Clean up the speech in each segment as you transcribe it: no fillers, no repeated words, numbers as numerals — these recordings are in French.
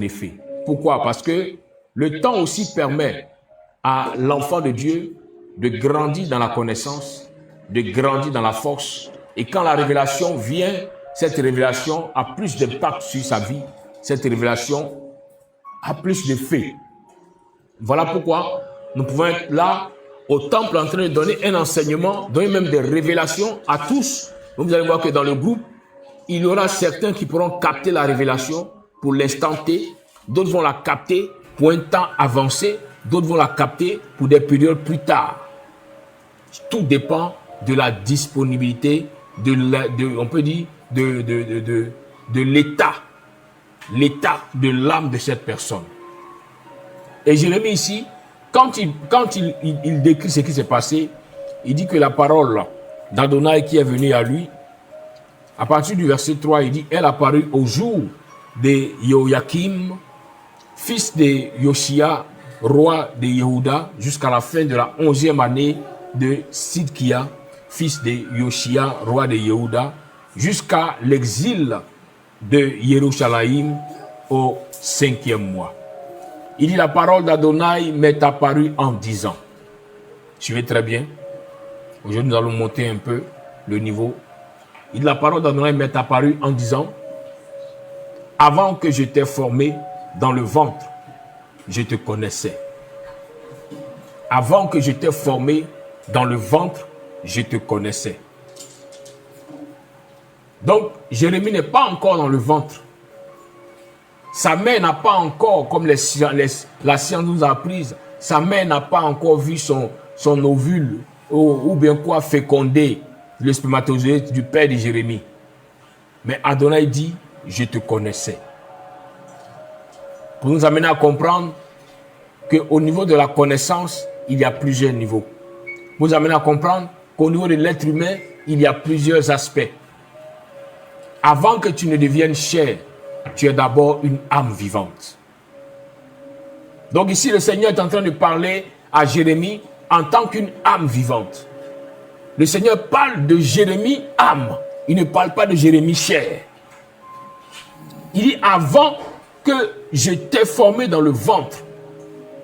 effet. Pourquoi? Parce que le temps aussi permet à l'enfant de Dieu de grandir dans la connaissance, de grandir dans la force. Et quand la révélation vient, cette révélation a plus d'impact sur sa vie. Cette révélation a plus d'effet. Voilà pourquoi nous pouvons être là au temple en train de donner un enseignement, donner même des révélations à tous. Donc vous allez voir que dans le groupe, il y aura certains qui pourront capter la révélation pour l'instant T, d'autres vont la capter pour un temps avancé, d'autres vont la capter pour des périodes plus tard. Tout dépend de la disponibilité, on peut dire, de l'état de l'âme de cette personne. Et Jérémie ici, quand il décrit ce qui s'est passé, il dit que la parole d'Adonai qui est venue à lui, à partir du verset 3, il dit, elle apparut au jour de Joachim, fils de Yoshia, roi de Yehuda, jusqu'à la fin de la 11e année de Sidkia, fils de Yoshia, roi de Yehuda, jusqu'à l'exil de Yerushalayim au 5e mois. Il dit, la parole d'Adonai m'est apparue en disant. Suivez très bien. Aujourd'hui, nous allons monter un peu le niveau. Il dit, la parole d'Adonai m'est apparue en disant, avant que je t'ai formé dans le ventre, je te connaissais. Avant que je t'ai formé dans le ventre, je te connaissais. Donc, Jérémie n'est pas encore dans le ventre. Sa mère n'a pas encore, comme la science nous a appris, sa mère n'a pas encore vu son ovule ou bien quoi féconder le spermatozoïde du père de Jérémie. Mais Adonai dit, je te connaissais. Pour nous amener à comprendre qu'au niveau de la connaissance, il y a plusieurs niveaux. Pour nous amener à comprendre qu'au niveau de l'être humain, il y a plusieurs aspects. Avant que tu ne deviennes chair, tu es d'abord une âme vivante. Donc ici, le Seigneur est en train de parler à Jérémie en tant qu'une âme vivante. Le Seigneur parle de Jérémie âme. Il ne parle pas de Jérémie chair. Il dit, avant que je t'ai formé dans le ventre,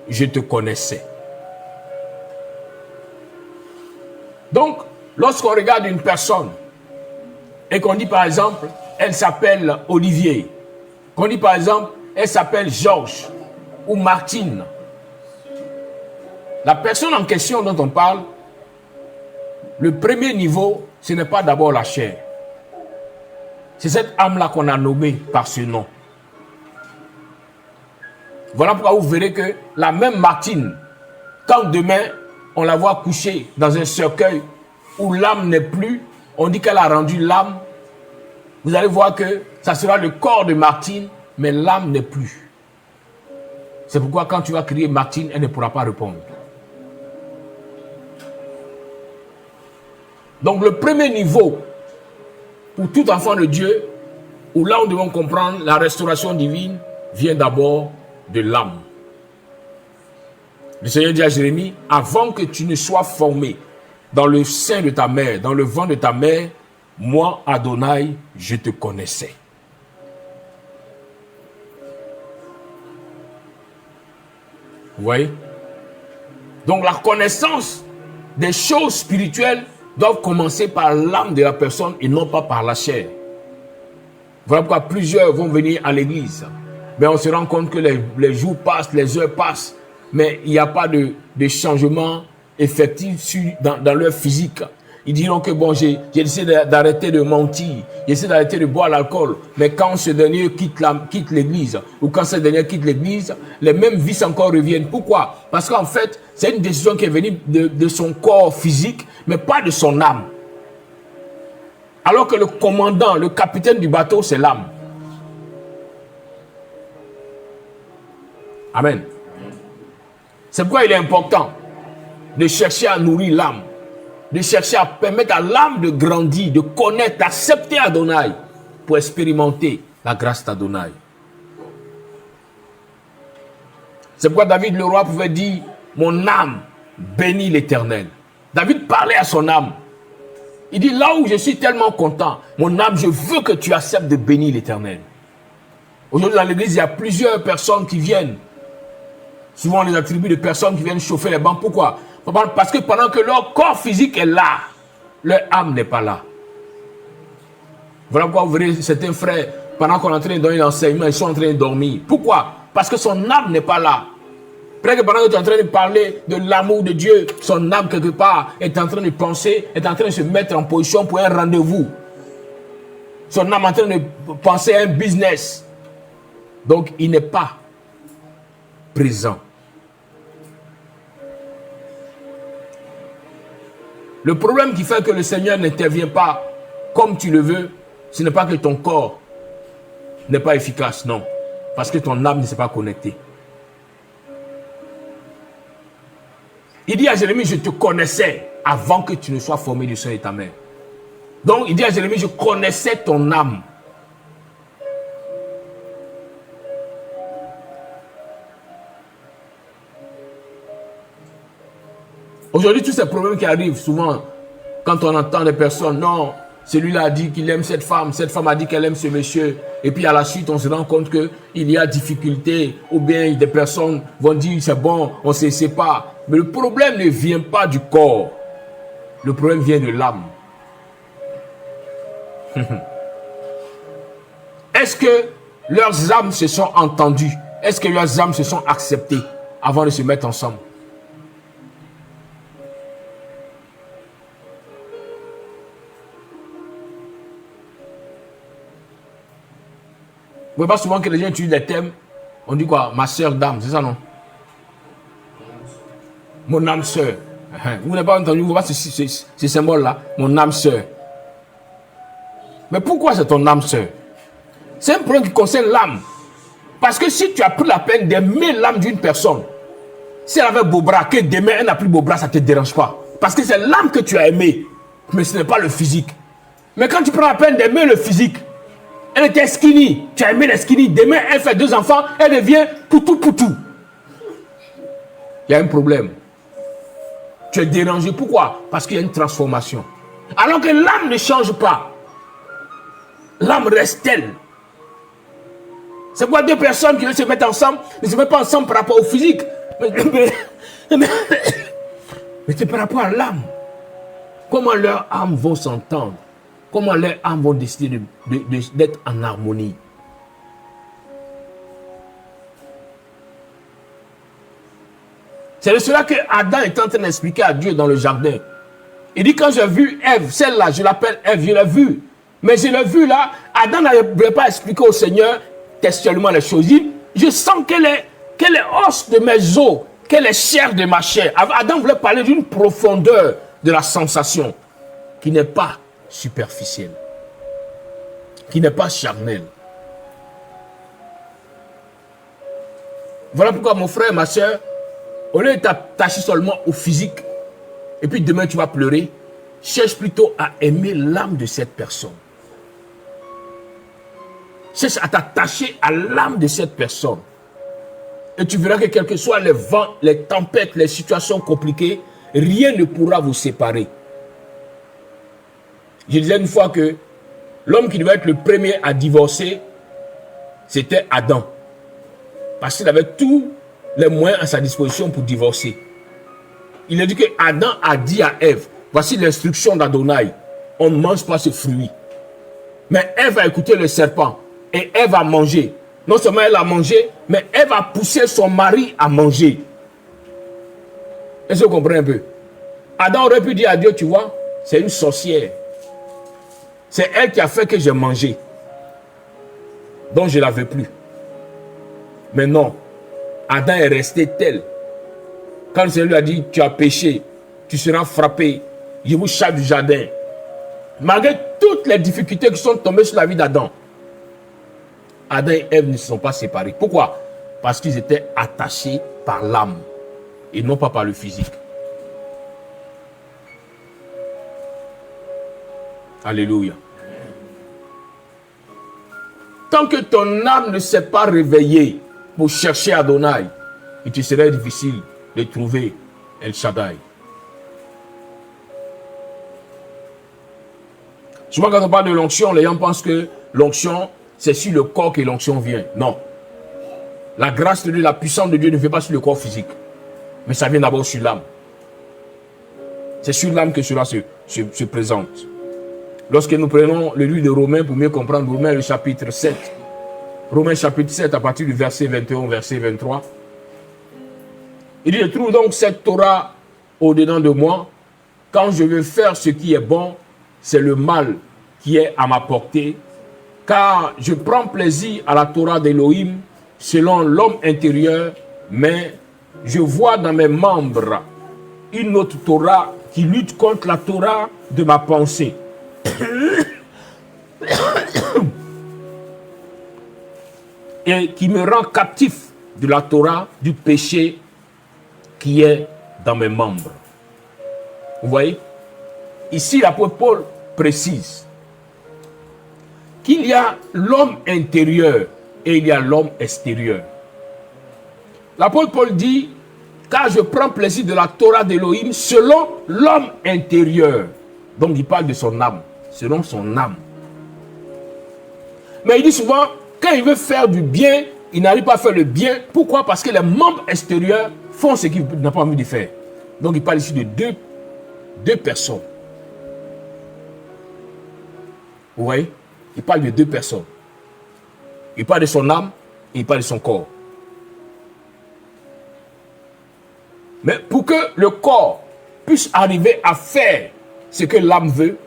je te connaissais. Donc, lorsqu'on regarde une personne et qu'on dit par exemple, elle s'appelle Olivier, qu'on dit par exemple, elle s'appelle Georges ou Martine, la personne en question dont on parle, le premier niveau, ce n'est pas d'abord la chair. C'est cette âme-là qu'on a nommée par ce nom. Voilà pourquoi vous verrez que la même Martine, quand demain on la voit coucher dans un cercueil où l'âme n'est plus, on dit qu'elle a rendu l'âme, vous allez voir que ça sera le corps de Martine, mais l'âme n'est plus. C'est pourquoi quand tu vas crier Martine, elle ne pourra pas répondre. Donc le premier niveau pour tout enfant de Dieu, où là nous devons comprendre la restauration divine, vient d'abord de l'âme. Le Seigneur dit à Jérémie, avant que tu ne sois formé dans le sein de ta mère, dans le ventre de ta mère, moi, Adonai, je te connaissais. Vous voyez? Donc la connaissance des choses spirituelles doivent commencer par l'âme de la personne et non pas par la chair. Voilà pourquoi plusieurs vont venir à l'église. Mais on se rend compte que les jours passent, les heures passent, mais il n'y a pas de changement effectif dans leur physique. Ils diront que bon, j'ai décidé d'arrêter de mentir, j'ai décidé d'arrêter de boire l'alcool. Mais quand ce dernier quitte l'église, ou quand ce dernier quitte l'église, les mêmes vices encore reviennent. Pourquoi? Parce qu'en fait, c'est une décision qui est venue de son corps physique, mais pas de son âme. Alors que le commandant, le capitaine du bateau, c'est l'âme. Amen. C'est pourquoi il est important de chercher à nourrir l'âme, de chercher à permettre à l'âme de grandir, de connaître, d'accepter Adonai pour expérimenter la grâce d'Adonai. C'est pourquoi David le roi pouvait dire, mon âme bénit l'Éternel. David parlait à son âme. Il dit, là où je suis tellement content, mon âme, je veux que tu acceptes de bénir l'Éternel. Aujourd'hui, dans l'église, il y a plusieurs personnes qui viennent. Souvent, on les attribue de personnes qui viennent chauffer les bancs. Pourquoi? Parce que pendant que leur corps physique est là, leur âme n'est pas là. Voilà pourquoi vous verrez certains frères, pendant qu'on est en train de donner l'enseignement, ils sont en train de dormir. Pourquoi? Parce que son âme n'est pas là. Peut-être que pendant que tu es en train de parler de l'amour de Dieu, son âme quelque part est en train de penser, est en train de se mettre en position pour un rendez-vous. Son âme est en train de penser à un business. Donc, il n'est pas présent. Le problème qui fait que le Seigneur n'intervient pas comme tu le veux, ce n'est pas que ton corps n'est pas efficace, non. Parce que ton âme ne s'est pas connectée. Il dit à Jérémie, je te connaissais avant que tu ne sois formé du sein de ta mère. Donc, il dit à Jérémie, je connaissais ton âme. Aujourd'hui, tous ces problèmes qui arrivent, souvent, quand on entend des personnes, non, celui-là a dit qu'il aime cette femme a dit qu'elle aime ce monsieur, et puis à la suite, on se rend compte qu'il y a difficulté, ou bien des personnes vont dire, c'est bon, on se sépare. Mais le problème ne vient pas du corps, le problème vient de l'âme. Est-ce que leurs âmes se sont entendues? Est-ce que leurs âmes se sont acceptées avant de se mettre ensemble? Vous voyez pas souvent que les gens utilisent des thèmes, on dit quoi? Ma soeur d'âme, c'est ça non? Mon âme sœur. Vous n'avez pas entendu, vous voyez ce symbole-là? Mon âme sœur. Mais pourquoi c'est ton âme sœur? C'est un problème qui concerne l'âme. Parce que si tu as pris la peine d'aimer l'âme d'une personne, si elle avait beau bras, que demain elle n'a plus beau bras, ça ne te dérange pas. Parce que c'est l'âme que tu as aimé, mais ce n'est pas le physique. Mais quand tu prends la peine d'aimer le physique, elle était skinny, tu as aimé les skinny, demain elle fait 2 enfants, elle devient poutou. Il y a un problème. Tu es dérangé, pourquoi? Parce qu'il y a une transformation. Alors que l'âme ne change pas. L'âme reste telle. C'est quoi 2 personnes qui veulent se mettre ensemble, ne se mettent pas ensemble par rapport au physique. Mais c'est par rapport à l'âme. Comment leurs âmes vont s'entendre? Comment leurs âmes vont décider d'être en harmonie? C'est de cela que Adam est en train d'expliquer à Dieu dans le jardin. Il dit, quand j'ai vu Ève, celle-là, je l'appelle Ève, je l'ai vue. Mais je l'ai vue là, Adam n'avait pas expliqué au Seigneur textuellement les choses. Il dit, je sens qu'elle est os de mes os, qu'elle est chair de ma chair. Adam voulait parler d'une profondeur de la sensation qui n'est pas superficielle, qui n'est pas charnelle. Voilà pourquoi mon frère, ma soeur, au lieu de t'attacher seulement au physique, et puis demain tu vas pleurer, cherche plutôt à aimer l'âme de cette personne. Cherche à t'attacher à l'âme de cette personne. Et tu verras que quels que soient les vents, les tempêtes, les situations compliquées, rien ne pourra vous séparer. Je disais une fois que l'homme qui devait être le premier à divorcer, c'était Adam. Parce qu'il avait tous les moyens à sa disposition pour divorcer. Il a dit que Adam a dit à Ève, voici l'instruction d'Adonai, on ne mange pas ce fruit. Mais Ève a écouté le serpent et Ève a mangé. Non seulement elle a mangé, mais Ève a poussé son mari à manger. Est-ce que vous comprenez un peu? Adam aurait pu dire à Dieu, tu vois, c'est une sorcière. C'est elle qui a fait que j'ai mangé. Donc je ne la veux plus. Mais non. Adam est resté tel. Quand le Seigneur lui a dit, tu as péché, tu seras frappé, je vous chasse du jardin. Malgré toutes les difficultés qui sont tombées sur la vie d'Adam, Adam et Ève ne se sont pas séparés. Pourquoi? Parce qu'ils étaient attachés par l'âme et non pas par le physique. Alléluia. Tant que ton âme ne s'est pas réveillée pour chercher Adonai, il te serait difficile de trouver El Shaddai. Souvent quand on parle de l'onction, les gens pensent que l'onction, c'est sur le corps que l'onction vient. Non. La grâce de Dieu, la puissance de Dieu ne vient pas sur le corps physique. Mais ça vient d'abord sur l'âme. C'est sur l'âme que cela se présente. Lorsque nous prenons le livre de Romains pour mieux comprendre Romains, le chapitre 7. Romains chapitre 7 à partir du verset 21, verset 23. Il dit, je trouve donc cette Torah au-dedans de moi. Quand je veux faire ce qui est bon, c'est le mal qui est à ma portée. Car je prends plaisir à la Torah d'Élohim selon l'homme intérieur, mais je vois dans mes membres une autre Torah qui lutte contre la Torah de ma pensée. Et qui me rend captif de la Torah du péché qui est dans mes membres. Vous voyez? Ici, l'apôtre Paul précise qu'il y a l'homme intérieur et il y a l'homme extérieur. L'apôtre Paul dit, car je prends plaisir de la Torah d'Élohim selon l'homme intérieur. Donc il parle de son âme, selon son âme. Mais il dit souvent, quand il veut faire du bien, il n'arrive pas à faire le bien. Pourquoi? Parce que les membres extérieurs font ce qu'il n'a pas envie de faire. Donc il parle ici de deux personnes. Vous voyez? Il parle de deux personnes. Il parle de son âme et il parle de son corps. Mais pour que le corps puisse arriver à faire ce que l'âme veut,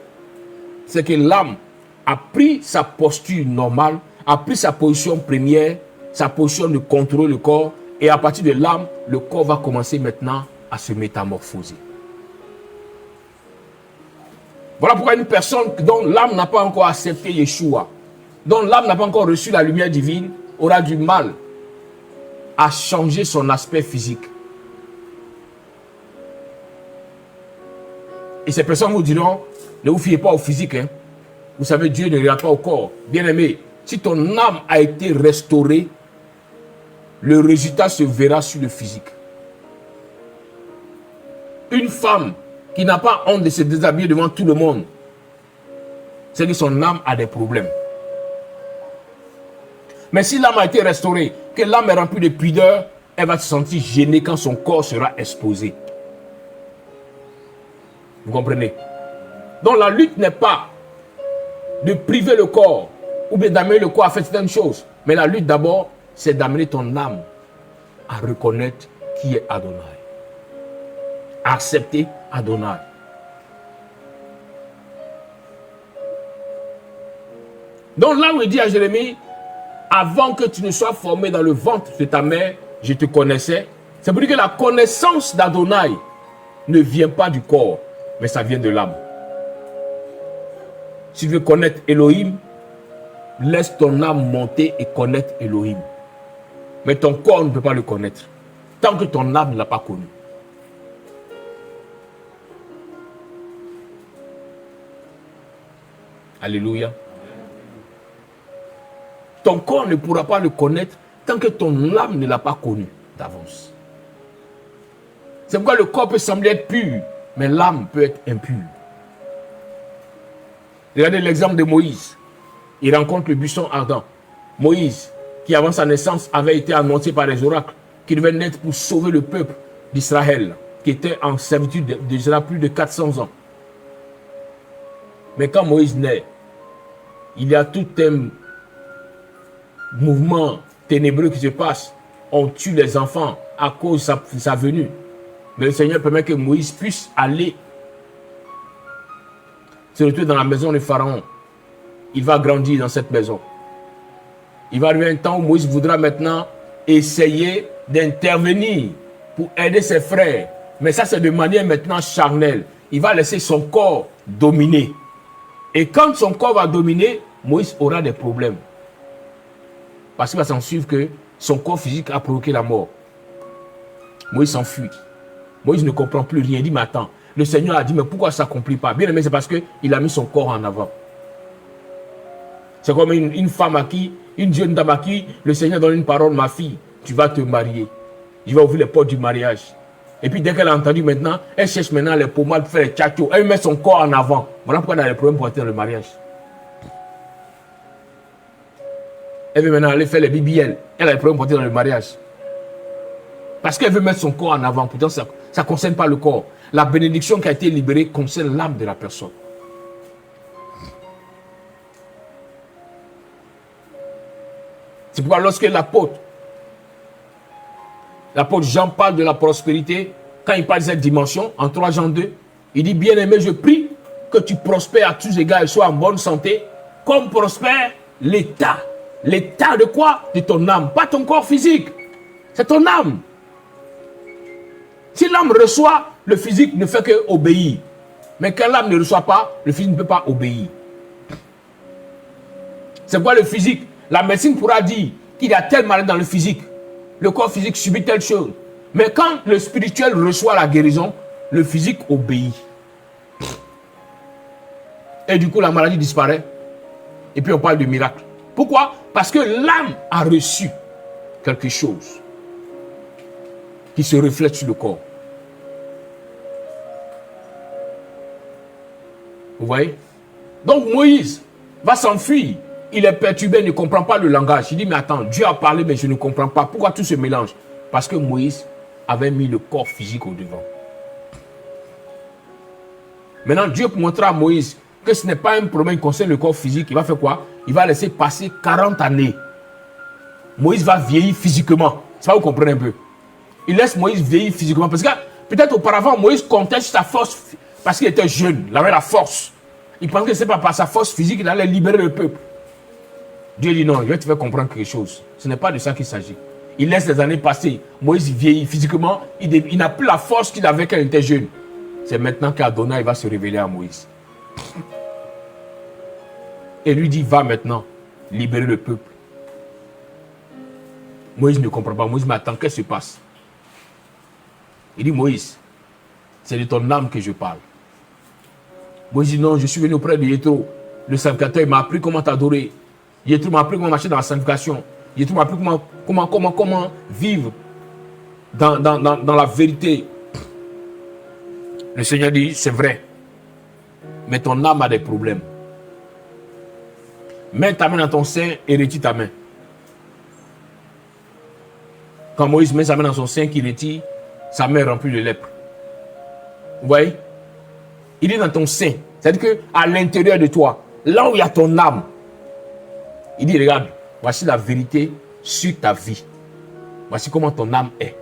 c'est que l'âme a pris sa posture normale, a pris sa position première, sa position de contrôler le corps, et à partir de l'âme, le corps va commencer maintenant à se métamorphoser. Voilà pourquoi une personne dont l'âme n'a pas encore accepté Yeshua, dont l'âme n'a pas encore reçu la lumière divine, aura du mal à changer son aspect physique. Et ces personnes vous diront, ne vous fiez pas au physique. Hein. Vous savez, Dieu ne regarde pas au corps. Bien aimé, si ton âme a été restaurée, le résultat se verra sur le physique. Une femme qui n'a pas honte de se déshabiller devant tout le monde, c'est que son âme a des problèmes. Mais si l'âme a été restaurée, que l'âme est remplie de pudeur, elle va se sentir gênée quand son corps sera exposé. Vous comprenez? Donc la lutte n'est pas de priver le corps ou bien d'amener le corps à faire certaines choses. Mais la lutte d'abord, c'est d'amener ton âme à reconnaître qui est Adonai. À accepter Adonai. Donc là où il dit à Jérémie, avant que tu ne sois formé dans le ventre de ta mère, je te connaissais. C'est pour dire que la connaissance d'Adonai ne vient pas du corps, mais ça vient de l'âme. Si tu veux connaître Elohim, laisse ton âme monter et connaître Elohim. Mais ton corps ne peut pas le connaître, tant que ton âme ne l'a pas connu. Alléluia. Ton corps ne pourra pas le connaître tant que ton âme ne l'a pas connu d'avance. C'est pourquoi le corps peut sembler être pur, mais l'âme peut être impure. Regardez l'exemple de Moïse. Il rencontre le buisson ardent. Moïse, qui avant sa naissance avait été annoncé par les oracles, qu'il devait naître pour sauver le peuple d'Israël, qui était en servitude déjà plus de 400 ans. Mais quand Moïse naît, il y a tout un mouvement ténébreux qui se passe. On tue les enfants à cause de sa venue. Mais le Seigneur permet que Moïse puisse aller se retrouver dans la maison de Pharaon. Il va grandir dans cette maison. Il va arriver un temps où Moïse voudra maintenant essayer d'intervenir pour aider ses frères. Mais ça, c'est de manière maintenant charnelle. Il va laisser son corps dominer. Et quand son corps va dominer, Moïse aura des problèmes. Parce qu'il va s'en suivre que son corps physique a provoqué la mort. Moïse s'enfuit. Moïse ne comprend plus rien. Il dit, mais attends, le Seigneur a dit, mais pourquoi ça ne s'accomplit pas? Bien aimé, c'est parce qu'il a mis son corps en avant. C'est comme une femme à qui, une jeune dame à qui, le Seigneur donne une parole, ma fille, tu vas te marier. Je vais ouvrir les portes du mariage. Et puis dès qu'elle a entendu maintenant, elle cherche maintenant les pommades pour faire les tchatchos. Elle met son corps en avant. Voilà pourquoi elle a des problèmes pour entrer dans le mariage. Elle veut maintenant aller faire les BBL. Elle a des problèmes portés dans le mariage. Parce qu'elle veut mettre son corps en avant. Pourtant, ça ne concerne pas le corps. La bénédiction qui a été libérée concerne l'âme de la personne. C'est pourquoi lorsque l'apôtre Jean parle de la prospérité, quand il parle de cette dimension, en 3 Jean 2, il dit, bien-aimé, je prie que tu prospères à tous égards et sois en bonne santé, comme prospère l'état. L'état de quoi? De ton âme, pas ton corps physique. C'est ton âme. Si l'âme reçoit, le physique ne fait que obéir. Mais quand l'âme ne reçoit pas, le physique ne peut pas obéir. C'est quoi le physique? La médecine pourra dire qu'il y a tel malade dans le physique. Le corps physique subit telle chose. Mais quand le spirituel reçoit la guérison, le physique obéit. Et du coup, la maladie disparaît. Et puis on parle de miracle. Pourquoi? Parce que l'âme a reçu quelque chose qui se reflète sur le corps. Vous voyez? Donc Moïse va s'enfuir. Il est perturbé, il ne comprend pas le langage. Il dit, mais attends, Dieu a parlé, mais je ne comprends pas. Pourquoi tout se mélange? Parce que Moïse avait mis le corps physique au devant. Maintenant, Dieu montrer à Moïse que ce n'est pas un problème qui concerne le corps physique. Il va faire quoi? Il va laisser passer 40 années. Moïse va vieillir physiquement. Ça, vous comprenez un peu. Il laisse Moïse vieillir physiquement. Parce que peut-être auparavant, Moïse comptait sur sa force parce qu'il était jeune. Il avait la force. Il pensait que ce n'est pas par sa force physique qu'il allait libérer le peuple. Dieu dit non, je vais te faire comprendre quelque chose. Ce n'est pas de ça qu'il s'agit. Il laisse les années passer. Moïse vieillit physiquement. Il n'a plus la force qu'il avait quand il était jeune. C'est maintenant qu'Adonai va se révéler à Moïse. Et lui dit, va maintenant libérer le peuple. Moïse ne comprend pas. Moïse m'attend, qu'est-ce qui se passe? Il dit, Moïse, c'est de ton âme que je parle. Moïse dit, non, je suis venu auprès de Yéthro. Le sacrificateur, il m'a appris comment t'adorer. Yéthro m'a appris comment marcher dans la sanctification. Yéthro m'a appris comment vivre dans la vérité. Le Seigneur dit, c'est vrai. Mais ton âme a des problèmes. Mets ta main dans ton sein et retire ta main. Quand Moïse met sa main dans son sein, qu'il retire, sa main est remplie de lèpre. Vous voyez? Il est dans ton sein. C'est-à-dire qu'à l'intérieur de toi, là où il y a ton âme, il dit, regarde, voici la vérité sur ta vie. Voici comment ton âme est.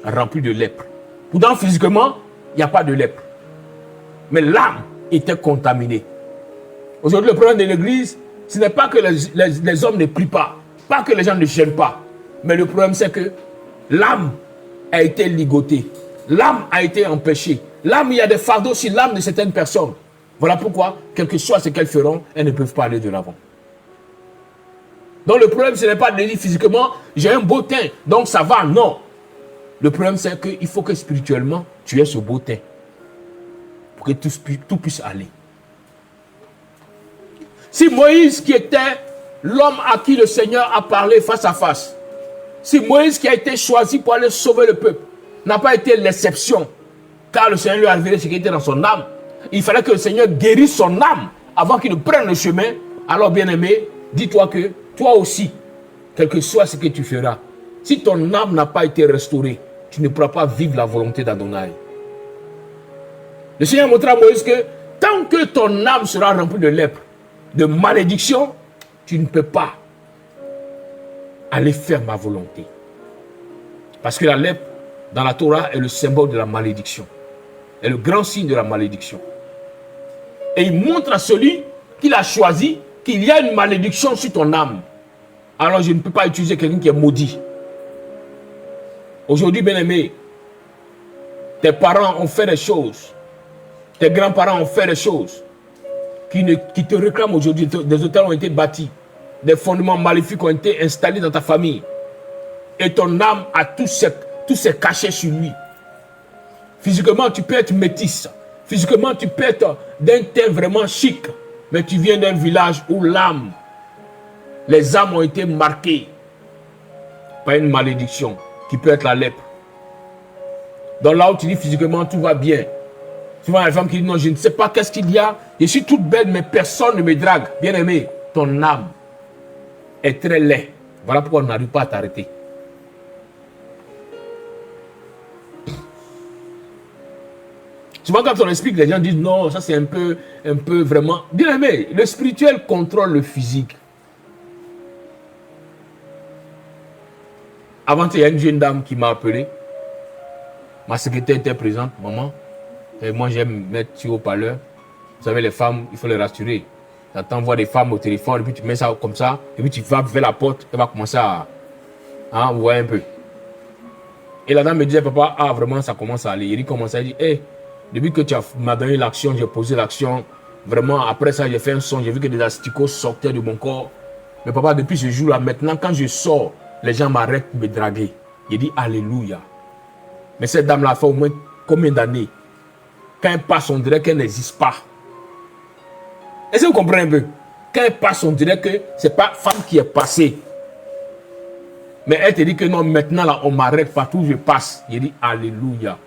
Remplie de lèpre. Pourtant, physiquement, il n'y a pas de lèpre. Mais l'âme était contaminée. Aujourd'hui, le problème de l'église, ce n'est pas que les hommes ne prient pas. Pas que les gens ne gênent pas. Mais le problème, c'est que l'âme a été ligotée. L'âme a été empêchée. L'âme, il y a des fardeaux sur l'âme de certaines personnes. Voilà pourquoi, quel que soit ce qu'elles feront, elles ne peuvent pas aller de l'avant. Donc le problème, ce n'est pas de dire physiquement, j'ai un beau teint, donc ça va. Non. Le problème, c'est qu'il faut que spirituellement, tu aies ce beau teint. Pour que tout puisse aller. Si Moïse, qui était l'homme à qui le Seigneur a parlé face à face, si Moïse qui a été choisi pour aller sauver le peuple, n'a pas été l'exception, car le Seigneur lui a révélé ce qui était dans son âme, il fallait que le Seigneur guérisse son âme avant qu'il ne prenne le chemin. Alors bien aimé, dis-toi que toi aussi, quel que soit ce que tu feras, si ton âme n'a pas été restaurée, tu ne pourras pas vivre la volonté d'Adonai. Le Seigneur montra à Moïse que tant que ton âme sera remplie de lèpre, de malédiction, tu ne peux pas aller faire ma volonté. Parce que la lèpre, dans la Torah, est le symbole de la malédiction. Est le grand signe de la malédiction. Et il montre à celui qu'il a choisi qu'il y a une malédiction sur ton âme. Alors je ne peux pas utiliser quelqu'un qui est maudit. Aujourd'hui, bien-aimé, tes parents ont fait des choses. Tes grands-parents ont fait des choses qui te réclament aujourd'hui. Des hôtels ont été bâtis. Des fondements maléfiques ont été installés dans ta famille. Et ton âme a tous ces cachets sur lui. Physiquement, tu peux être métisse. Physiquement, tu peux être d'un teint vraiment chic. Mais tu viens d'un village où l'âme, les âmes ont été marquées par une malédiction qui peut être la lèpre. Donc là où tu dis physiquement tout va bien. Souvent, les femmes qui disent non, je ne sais pas qu'est-ce qu'il y a. Je suis toute belle, mais personne ne me drague. Bien aimé, ton âme est très laid. Voilà pourquoi on n'arrive pas à t'arrêter. Souvent quand on explique, les gens disent non, ça c'est un peu vraiment... Bien aimé, le spirituel contrôle le physique. Avant, il y a une jeune dame qui m'a appelé. Ma secrétaire était présente, maman. Et moi, j'aime mettre sur haut-parleur. Vous savez, les femmes, il faut les rassurer. Tu t'envoies des femmes au téléphone, et puis tu mets ça comme ça, et puis tu vas vers la porte, elle va commencer à voir un peu. Et la dame me disait, papa, ah, vraiment, ça commence à aller. Il commence à dire, hé, depuis que tu m'as donné l'action, j'ai posé l'action. Vraiment, après ça, j'ai fait un son, j'ai vu que des asticots sortaient de mon corps. Mais papa, depuis ce jour-là, maintenant, quand je sors, les gens m'arrêtent de me draguer. Il dit, alléluia. Mais cette dame-là a fait au moins combien d'années? Quand elle passe, on dirait qu'elle n'existe pas. Est-ce que vous comprenez un peu? Quand elle passe, on dirait que ce n'est pas femme qui est passée. Mais elle te dit que non, maintenant, là, on m'arrête partout où je passe. Il dit, alléluia.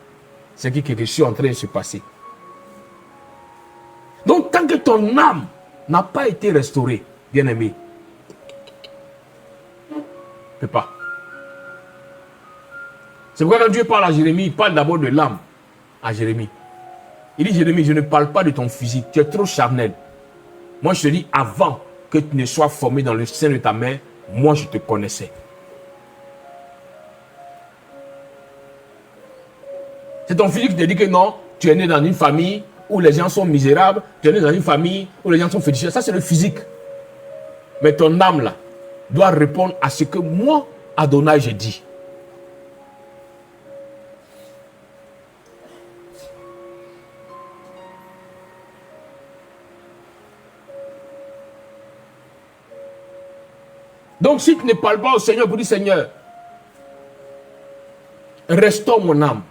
C'est quelque chose en train de se passer. Donc, tant que ton âme n'a pas été restaurée, bien-aimé, ne peut pas. C'est pourquoi quand Dieu parle à Jérémie, il parle d'abord de l'âme à Jérémie. Il dit, Jérémie, je ne parle pas de ton physique, tu es trop charnel. Moi, je te dis, avant que tu ne sois formé dans le sein de ta mère, moi, je te connaissais. C'est ton physique qui te dit que non, tu es né dans une famille où les gens sont misérables, tu es né dans une famille où les gens sont fétichistes. Ça, c'est le physique. Mais ton âme, là, doit répondre à ce que moi, Adonai, j'ai dit. Donc, si tu ne parles pas au Seigneur pour dire, Seigneur, restaure mon âme,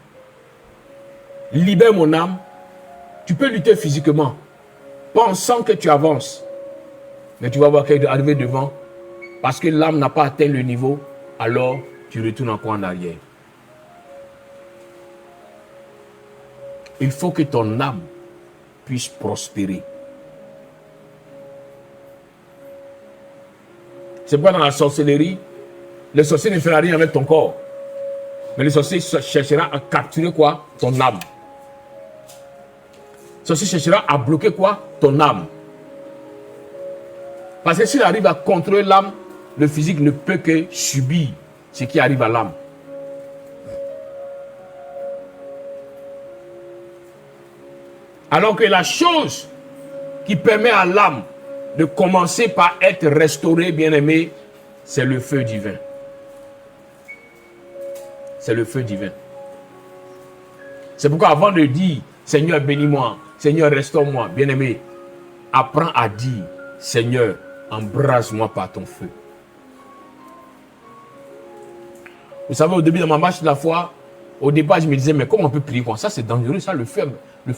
libère mon âme, tu peux lutter physiquement, pensant que tu avances. Mais tu vas voir qu'elle est arrivée devant, parce que l'âme n'a pas atteint le niveau, alors tu retournes encore en arrière. Il faut que ton âme puisse prospérer. C'est pas dans la sorcellerie, le sorcier ne fera rien avec ton corps. Mais le sorcier cherchera à capturer quoi? Ton âme. Le sorcier cherchera à bloquer quoi? Ton âme. Parce que s'il arrive à contrôler l'âme, le physique ne peut que subir ce qui arrive à l'âme. Alors que la chose qui permet à l'âme de commencer par être restaurée, bien-aimé, c'est le feu divin. C'est le feu divin. C'est pourquoi avant de dire, Seigneur, bénis-moi, Seigneur, restaure-moi, bien-aimé, apprends à dire, Seigneur, embrase-moi par ton feu. Vous savez, au début de ma marche de la foi, au départ, je me disais, mais comment on peut prier comme ça? C'est dangereux, ça, le feu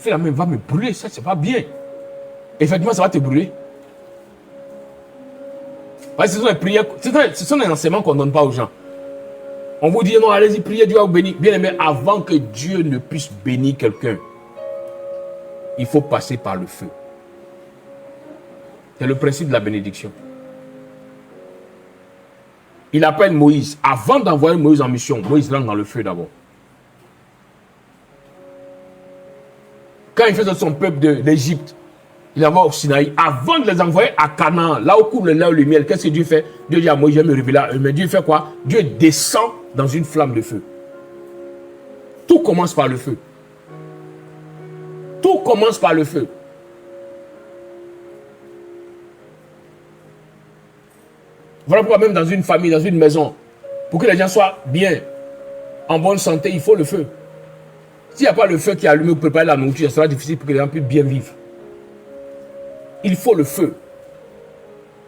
là même va me brûler, ça, c'est pas bien. Effectivement, ça va te brûler. Parce que ce sont les prières, ce sont les enseignements qu'on ne donne pas aux gens. On vous dit, non, allez-y, priez, Dieu va vous bénir. Bien aimé, avant que Dieu ne puisse bénir quelqu'un, il faut passer par le feu. C'est le principe de la bénédiction. Il appelle Moïse. Avant d'envoyer Moïse en mission, Moïse rentre dans le feu d'abord. Quand il fait de son peuple d'Égypte, il envoie au Sinaï. Avant de les envoyer à Canaan, là où coule le lait et le miel, qu'est-ce que Dieu fait? Dieu dit à Moïse, je vais me révéler. Mais Dieu fait quoi? Dieu descend dans une flamme de feu. Tout commence par le feu. Tout commence par le feu. Voilà pourquoi même dans une famille, dans une maison, pour que les gens soient bien, en bonne santé, il faut le feu. S'il n'y a pas le feu qui est allumé pour préparer la nourriture, ce sera difficile pour que les gens puissent bien vivre. Il faut le feu.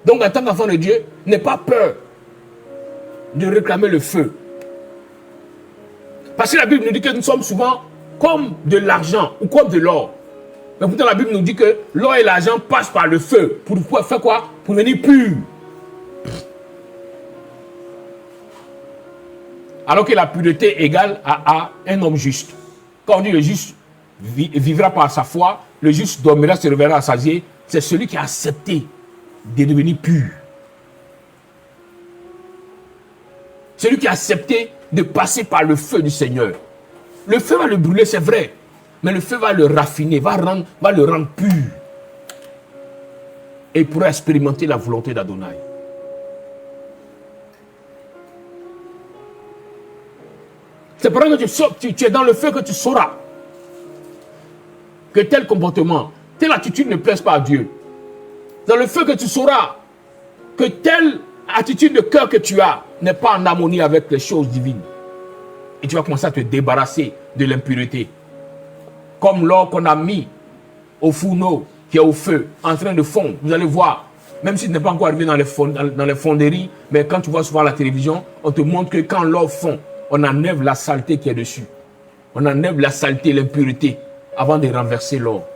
Donc en tant qu'enfant de Dieu, n'aie pas peur de réclamer le feu. Parce que la Bible nous dit que nous sommes souvent comme de l'argent ou comme de l'or. Mais pourtant la Bible nous dit que l'or et l'argent passent par le feu. Pour faire quoi? Pour devenir pur. Alors que la pureté égale à un homme juste. Quand on dit le juste vivra par sa foi, le juste dormira, se réveillera rassasié, c'est celui qui a accepté de devenir pur. Celui qui a accepté de passer par le feu du Seigneur. Le feu va le brûler, c'est vrai. Mais le feu va le raffiner, va le rendre pur. Et il pourra expérimenter la volonté d'Adonai. C'est pendant que tu es dans le feu que tu sauras que tel comportement, telle attitude ne plaise pas à Dieu. Dans le feu que tu sauras que telle attitude de cœur que tu as n'est pas en harmonie avec les choses divines. Et tu vas commencer à te débarrasser de l'impureté. Comme l'or qu'on a mis au fourneau qui est au feu, en train de fondre. Vous allez voir, même s'il n'est pas encore arrivé dans les fonderies, mais quand tu vois souvent à la télévision, on te montre que quand l'or fond, on enlève la saleté qui est dessus. On enlève la saleté, l'impureté, avant de renverser l'or.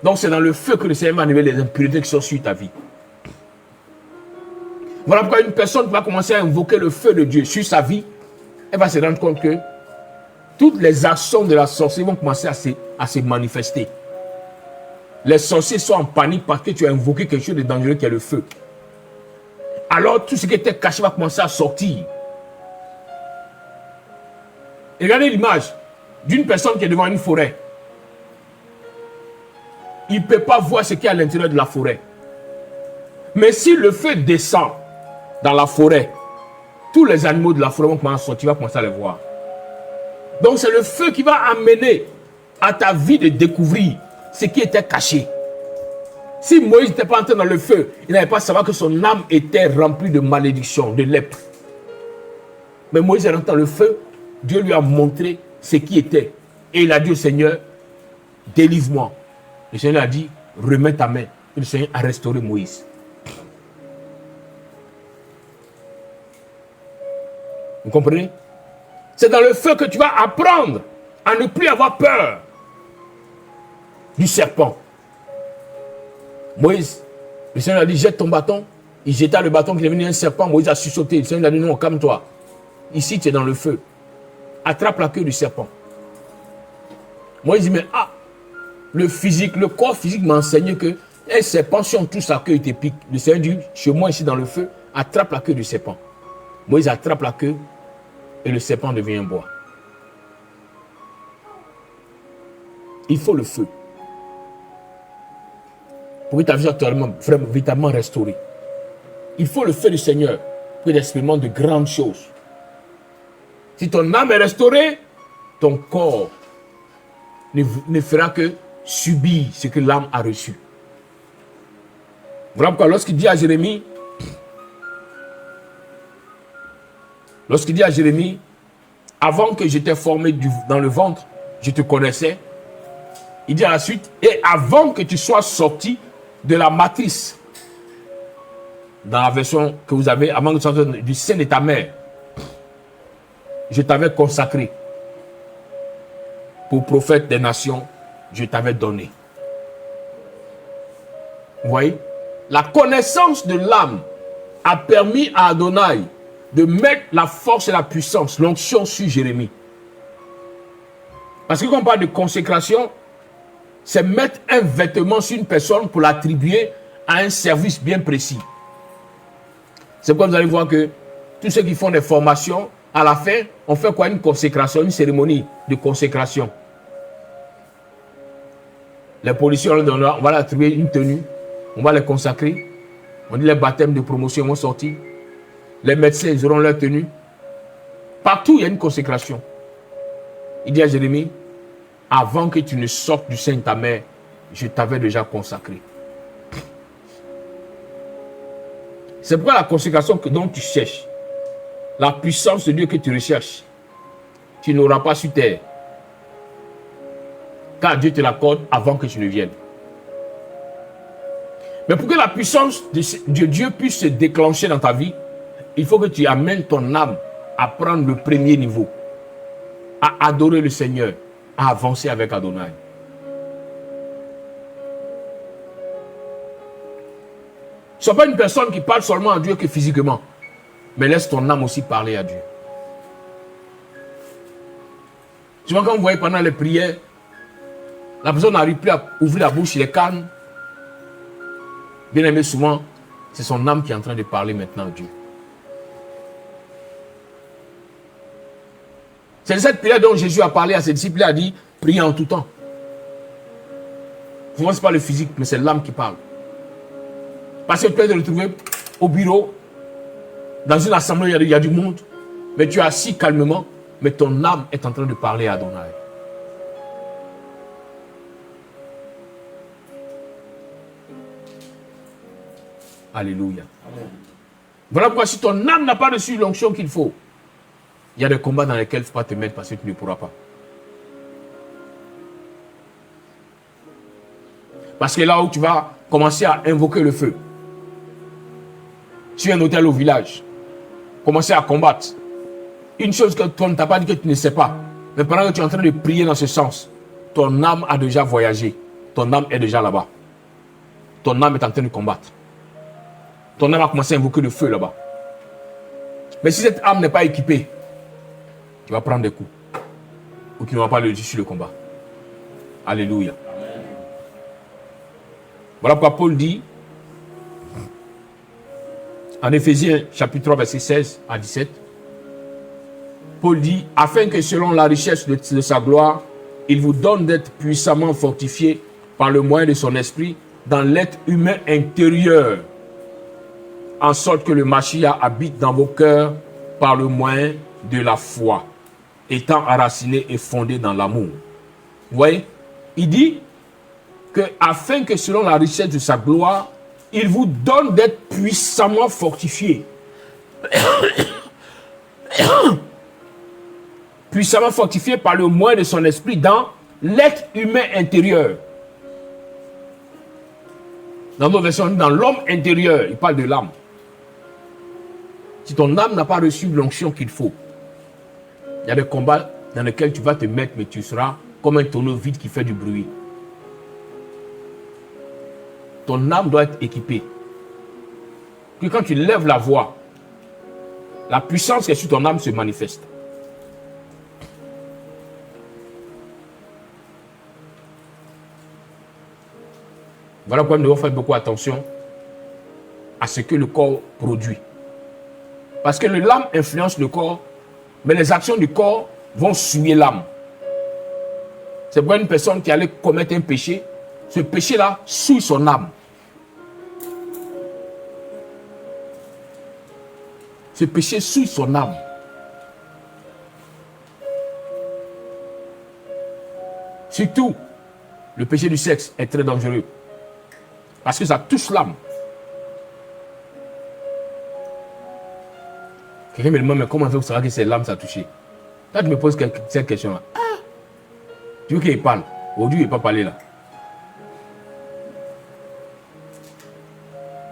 Donc c'est dans le feu que le Seigneur va enlever les impuretés qui sont sur ta vie. Voilà pourquoi une personne va commencer à invoquer le feu de Dieu sur sa vie. Elle va se rendre compte que toutes les actions de la sorcellerie vont commencer à se manifester. Les sorciers sont en panique parce que tu as invoqué quelque chose de dangereux qui est le feu. Alors tout ce qui était caché va commencer à sortir. Et regardez l'image d'une personne qui est devant une forêt. Il ne peut pas voir ce qu'il y a à l'intérieur de la forêt. Mais si le feu descend dans la forêt, tous les animaux de la forêt vont commencer à sortir, tu vas commencer à les voir. Donc c'est le feu qui va amener à ta vie de découvrir ce qui était caché. Si Moïse n'était pas entré dans le feu, il n'avait pas à savoir que son âme était remplie de malédiction, de lèpre. Mais Moïse est rentré dans le feu, Dieu lui a montré ce qui était. Et il a dit au Seigneur, délivre-moi. Le Seigneur a dit, remets ta main. Et le Seigneur a restauré Moïse. Vous comprenez? C'est dans le feu que tu vas apprendre à ne plus avoir peur du serpent. Moïse, le Seigneur a dit, jette ton bâton. Il jeta le bâton qui est devenu un serpent. Moïse a sursauté. Le Seigneur a dit, non, calme-toi. Ici, tu es dans le feu. Attrape la queue du serpent. Moïse dit, mais le physique, le corps physique m'a enseigné que un serpent, si on touche sa queue, il te pique. Le Seigneur dit, chez moi ici dans le feu, attrape la queue du serpent. Moïse attrape la queue et le serpent devient un bois. Il faut le feu. Pour que ta vie soit véritablement restaurée. Il faut le feu du Seigneur pour qu'il expérimente de grandes choses. Si ton âme est restaurée, ton corps ne fera que subir ce que l'âme a reçu. Voilà pourquoi lorsqu'il dit à Jérémie, avant que j'étais formé dans le ventre, je te connaissais. Il dit à la suite, et avant que tu sois sorti de la matrice, dans la version que vous avez, avant que tu sois du sein de ta mère, je t'avais consacré. Pour prophète des nations, je t'avais donné. Vous voyez? La connaissance de l'âme a permis à Adonai de mettre la force et la puissance, l'onction sur Jérémie. Parce que quand on parle de consécration, c'est mettre un vêtement sur une personne pour l'attribuer à un service bien précis. C'est pourquoi vous allez voir que tous ceux qui font des formations, à la fin, on fait quoi? Une consécration, une cérémonie de consécration. Les policiers, on va leur attribuer une tenue, on va les consacrer. On dit les baptêmes de promotion vont sortir. Les médecins, ils auront leur tenue. Partout, il y a une consécration. Il dit à Jérémie, avant que tu ne sortes du sein de ta mère, je t'avais déjà consacré. C'est pourquoi la consécration dont tu cherches, la puissance de Dieu que tu recherches, tu n'auras pas sur terre. Car Dieu te l'accorde avant que tu ne viennes. Mais pour que la puissance de Dieu puisse se déclencher dans ta vie, il faut que tu amènes ton âme à prendre le premier niveau, à adorer le Seigneur, à avancer avec Adonai. Ne sois pas une personne qui parle seulement à Dieu que physiquement, mais laisse ton âme aussi parler à Dieu. Souvent quand vous voyez pendant les prières, la personne n'arrive plus à ouvrir la bouche, il est calme. Bien aimé, souvent, c'est son âme qui est en train de parler maintenant à Dieu. C'est cette prière dont Jésus a parlé à ses disciples. Il a dit, priez en tout temps. Souvent, ce n'est pas le physique, mais c'est l'âme qui parle. Parce que tu peux te retrouver au bureau, dans une assemblée, il y a du monde, mais tu es assis calmement, mais ton âme est en train de parler à Adonai. Alléluia. Amen. Voilà pourquoi si ton âme n'a pas reçu l'onction qu'il faut, il y a des combats dans lesquels il ne faut pas te mettre parce que tu ne pourras pas. Parce que là où tu vas commencer à invoquer le feu, sur un hôtel au village, commencer à combattre. Une chose que toi ne t'as pas dit que tu ne sais pas, mais pendant que tu es en train de prier dans ce sens, ton âme a déjà voyagé, ton âme est déjà là-bas. Ton âme est en train de combattre. Ton âme a commencé à invoquer le feu là-bas. Mais si cette âme n'est pas équipée, tu vas prendre des coups. Ou tu n'auras pas le dessus sur le combat. Alléluia. Amen. Voilà pourquoi Paul dit, en Éphésiens chapitre 3, verset 16 à 17, Paul dit, afin que selon la richesse de sa gloire, il vous donne d'être puissamment fortifié par le moyen de son esprit dans l'être humain intérieur, en sorte que le Mashiach habite dans vos cœurs par le moyen de la foi, étant enraciné et fondé dans l'amour. Vous voyez, il dit que afin que selon la richesse de sa gloire, il vous donne d'être puissamment fortifié. Puissamment fortifié par le moyen de son esprit dans l'être humain intérieur. Dans nos versions, dans l'homme intérieur, il parle de l'âme. Si ton âme n'a pas reçu l'onction qu'il faut, il y a des combats dans lesquels tu vas te mettre, mais tu seras comme un tonneau vide qui fait du bruit. Ton âme doit être équipée. Que quand tu lèves la voix, la puissance qui est sur ton âme se manifeste. Voilà pourquoi nous devons faire beaucoup attention à ce que le corps produit. Parce que l'âme influence le corps, mais les actions du corps vont souiller l'âme. C'est pourquoi une personne qui allait commettre un péché, ce péché-là souille son âme. Ce péché souille son âme. Surtout, le péché du sexe est très dangereux. Parce que ça touche l'âme. Quelqu'un me demande, mais comment on savoir que c'est l'âme ça a touché? Quand tu me poses cette question-là, tu veux qu'il parle? Aujourd'hui, il n'est pas parlé là.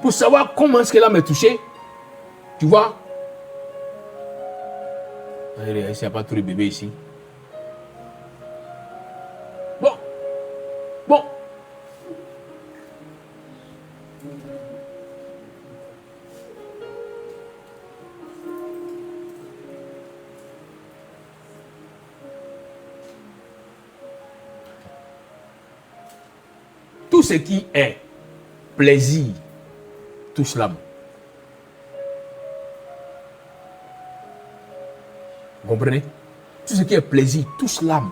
Pour savoir comment est-ce que l'âme est touchée, tu vois, il n'y a pas tous les bébés ici. Bon. Tout ce qui est plaisir touche l'âme. Vous comprenez? Tout ce qui est plaisir touche l'âme.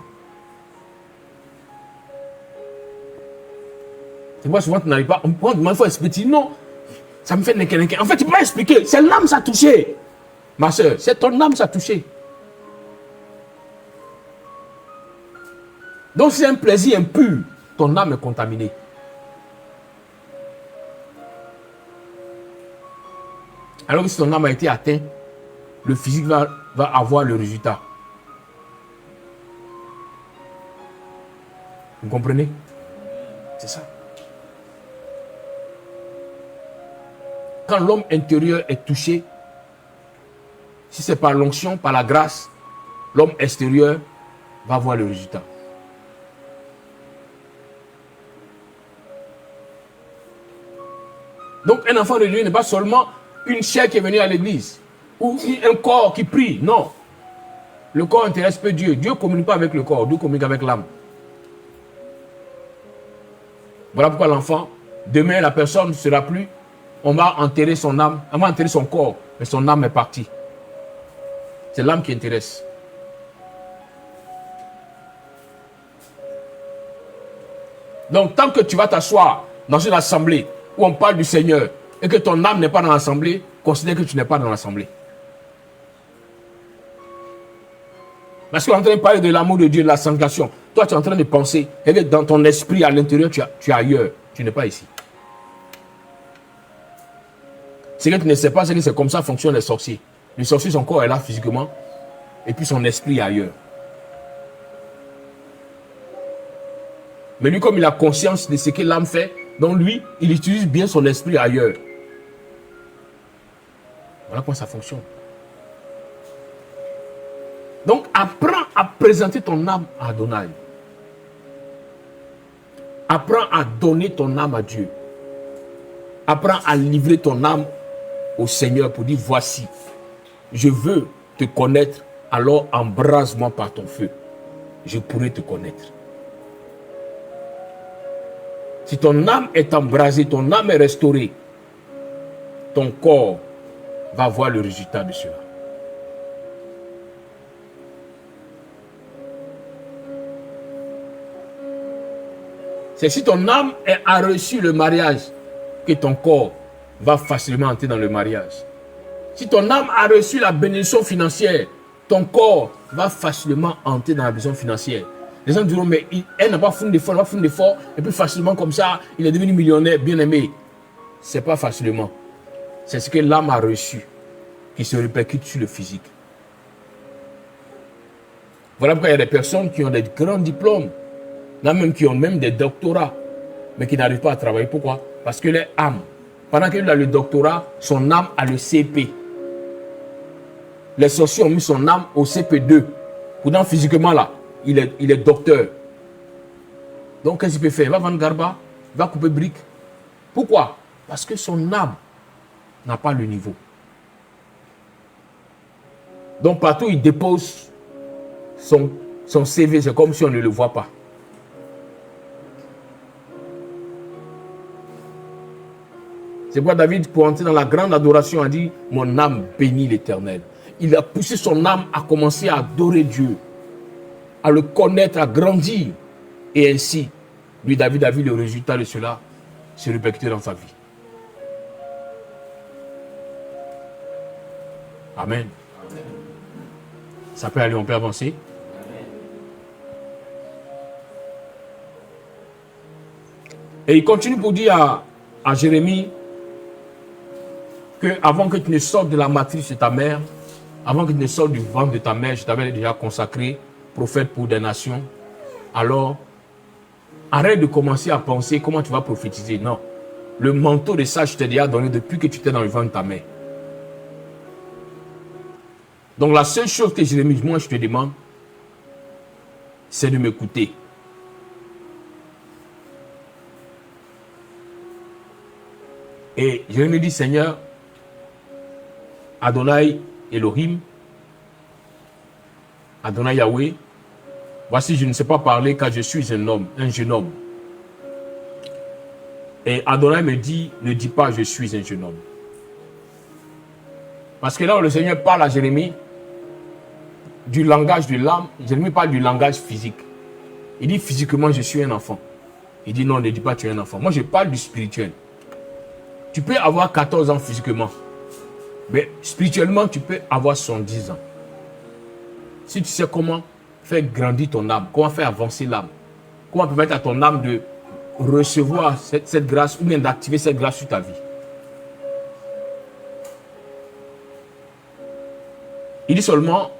C'est moi souvent tu n'arrives pas. On demande, il faut expliquer. Non, ça me fait n'importe. En fait, tu peux pas expliquer. C'est l'âme ça a touché. Ma soeur, c'est ton âme ça a touché. Donc c'est un plaisir impur. Ton âme est contaminée. Alors que si ton âme a été atteint, le physique va avoir le résultat. Vous comprenez? C'est ça. Quand l'homme intérieur est touché, si c'est par l'onction, par la grâce, l'homme extérieur va avoir le résultat. Donc un enfant de Dieu n'est pas seulement une chair qui est venue à l'église ou un corps qui prie. Non. Le corps intéresse peu Dieu. Dieu ne communique pas avec le corps. Dieu communique avec l'âme. Voilà pourquoi l'enfant, demain la personne ne sera plus. On va enterrer son âme. On va enterrer son corps. Mais son âme est partie. C'est l'âme qui intéresse. Donc, tant que tu vas t'asseoir dans une assemblée où on parle du Seigneur et que ton âme n'est pas dans l'assemblée, considère que tu n'es pas dans l'assemblée. Parce qu'on est en train de parler de l'amour de Dieu, de la sanctification. Toi, tu es en train de penser, et que dans ton esprit, à l'intérieur, tu es ailleurs. Tu n'es pas ici. Ce que tu ne sais pas, c'est que c'est comme ça fonctionnent les sorciers. Les sorciers, son corps est là physiquement, et puis son esprit est ailleurs. Mais lui, comme il a conscience de ce que l'âme fait, donc lui, il utilise bien son esprit ailleurs. Voilà comment ça fonctionne. Donc, apprends à présenter ton âme à Adonai. Apprends à donner ton âme à Dieu. Apprends à livrer ton âme au Seigneur pour dire, voici, je veux te connaître, alors embrase-moi par ton feu. Je pourrai te connaître. Si ton âme est embrasée, ton âme est restaurée, ton corps va voir le résultat de cela. C'est si ton âme a reçu le mariage que ton corps va facilement entrer dans le mariage. Si ton âme a reçu la bénédiction financière, ton corps va facilement entrer dans la bénédiction financière. Les gens diront, mais elle n'a pas fait d'effort, et puis facilement comme ça, il est devenu millionnaire, bien aimé. Ce n'est pas facilement. C'est ce que l'âme a reçu qui se répercute sur le physique. Voilà pourquoi il y a des personnes qui ont des grands diplômes, il y en a même qui ont même des doctorats, mais qui n'arrivent pas à travailler. Pourquoi? Parce que leur âme, pendant qu'il a le doctorat, son âme a le CP. Les sorciers ont mis son âme au CP2. Pourtant, physiquement, là, il est docteur. Donc, qu'est-ce qu'il peut faire? Il va vendre garba, il va couper briques. Pourquoi? Parce que son âme n'a pas le niveau. Donc, partout, il dépose son CV, c'est comme si on ne le voit pas. C'est pourquoi David, pour entrer dans la grande adoration, a dit, mon âme bénit l'Éternel. Il a poussé son âme à commencer à adorer Dieu, à le connaître, à grandir. Et ainsi, lui, David a vu le résultat de cela se répercuter dans sa vie. Amen. Amen. Ça peut aller, on peut avancer. Amen. Et il continue pour dire à Jérémie que avant que tu ne sortes de la matrice de ta mère, avant que tu ne sortes du ventre de ta mère, je t'avais déjà consacré prophète pour des nations. Alors, arrête de commencer à penser comment tu vas prophétiser. Non. Le manteau de ça, je t'ai déjà donné depuis que tu étais dans le ventre de ta mère. Donc, la seule chose que Jérémie, moi, je te demande, c'est de m'écouter. Et Jérémie dit, Seigneur, Adonai Elohim, Adonai Yahweh, voici, je ne sais pas parler car je suis un jeune homme. Et Adonai me dit, ne dis pas je suis un jeune homme. Parce que là où le Seigneur parle à Jérémie du langage de l'âme, Jérémie parle du langage physique. Il dit physiquement je suis un enfant. Il dit non, ne dis pas tu es un enfant. Moi je parle du spirituel. Tu peux avoir 14 ans physiquement. Mais spirituellement, tu peux avoir 70 ans. Si tu sais comment faire grandir ton âme, comment faire avancer l'âme, comment permettre à ton âme de recevoir cette grâce ou bien d'activer cette grâce sur ta vie. Il dit seulement,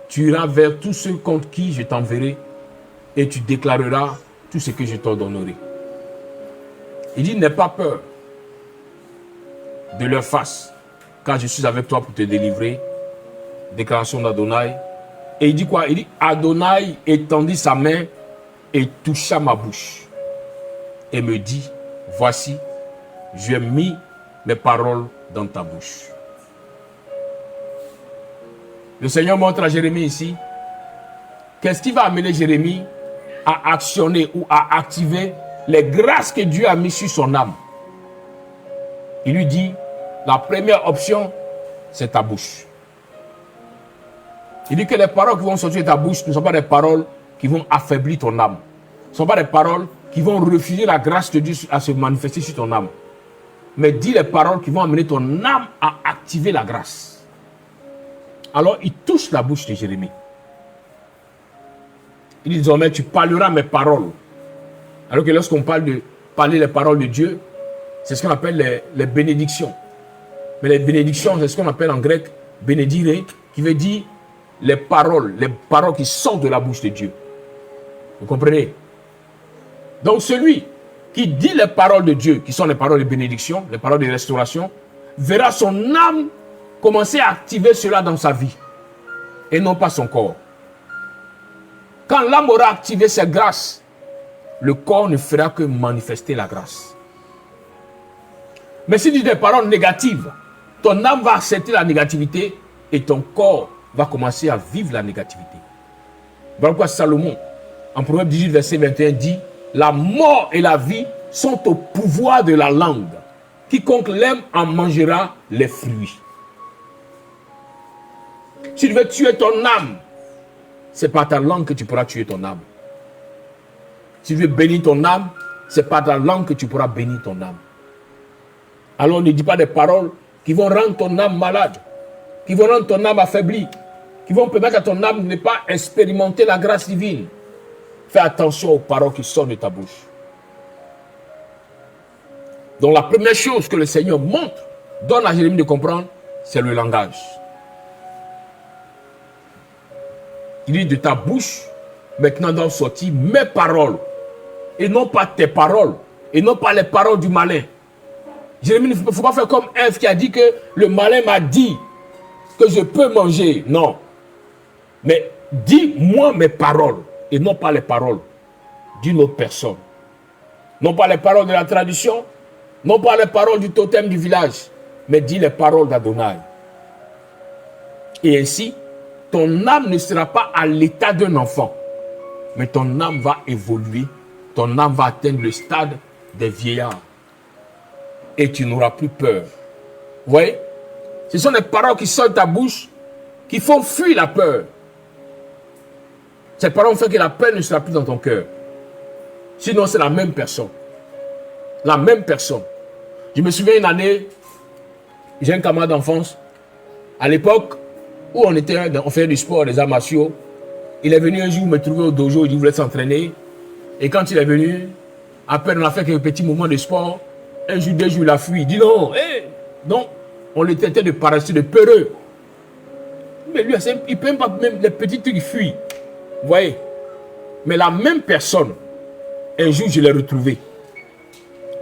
tu iras vers tous ceux contre qui je t'enverrai et tu déclareras tout ce que je t'ordonnerai. Il dit, n'aie pas peur de leur face, car je suis avec toi pour te délivrer. Déclaration d'Adonai. Et il dit quoi? Il dit, Adonai étendit sa main et toucha ma bouche. Et me dit, voici, j'ai mis mes paroles dans ta bouche. Le Seigneur montre à Jérémie ici, qu'est-ce qui va amener Jérémie à actionner ou à activer les grâces que Dieu a mises sur son âme. Il lui dit, la première option, c'est ta bouche. Il dit que les paroles qui vont sortir de ta bouche ne sont pas des paroles qui vont affaiblir ton âme. ne sont pas des paroles qui vont refuser la grâce de Dieu à se manifester sur ton âme. Mais dis les paroles qui vont amener ton âme à activer la grâce. Alors, il touche la bouche de Jérémie. Il dit désormais, tu parleras mes paroles. Alors que lorsqu'on parle de parler les paroles de Dieu, c'est ce qu'on appelle les bénédictions. Mais les bénédictions, c'est ce qu'on appelle en grec bénédire, qui veut dire les paroles qui sortent de la bouche de Dieu. Vous comprenez? Donc celui qui dit les paroles de Dieu, qui sont les paroles de bénédiction, les paroles de restauration, verra son âme commencer à activer cela dans sa vie et non pas son corps. Quand l'âme aura activé ses grâces, le corps ne fera que manifester la grâce. Mais si tu dis des paroles négatives, ton âme va accepter la négativité et ton corps va commencer à vivre la négativité. Voilà pourquoi Salomon, en Proverbe 18, verset 21, dit « La mort et la vie sont au pouvoir de la langue. Quiconque l'aime en mangera les fruits. » Si tu veux tuer ton âme, c'est par ta langue que tu pourras tuer ton âme. Si tu veux bénir ton âme, c'est par ta langue que tu pourras bénir ton âme. Alors ne dis pas des paroles qui vont rendre ton âme malade, qui vont rendre ton âme affaiblie, qui vont permettre à ton âme de ne pas expérimenter la grâce divine. Fais attention aux paroles qui sortent de ta bouche. Donc la première chose que le Seigneur montre, donne à Jérémie de comprendre, c'est le langage. Il dit de ta bouche, maintenant doivent sortir mes paroles, et non pas tes paroles, et non pas les paroles du malin. Jérémie, il ne faut pas faire comme Ève qui a dit que le malin m'a dit que je peux manger. Non. Mais dis-moi mes paroles, et non pas les paroles d'une autre personne. Non pas les paroles de la tradition, non pas les paroles du totem du village, mais dis les paroles d'Adonai. Et ainsi, ton âme ne sera pas à l'état d'un enfant, mais ton âme va évoluer, ton âme va atteindre le stade des vieillards. Et tu n'auras plus peur. Vous voyez? Ce sont les paroles qui sortent de ta bouche qui font fuir la peur. Ces paroles font que la peur ne sera plus dans ton cœur. Sinon, c'est la même personne. La même personne. Je me souviens une année, j'ai un camarade d'enfance, à l'époque où on faisait du sport, des arts martiaux. Il est venu un jour me trouver au dojo, il voulait s'entraîner. Et quand il est venu, après on a fait quelques petits moments de sport, un jour, 2 jours, il a fui. Il dit non, non, on le traitait de paresseux, de peureux. Mais lui, il ne peut même pas, même les petits trucs, il fuit. Vous voyez? Mais la même personne, un jour, je l'ai retrouvé.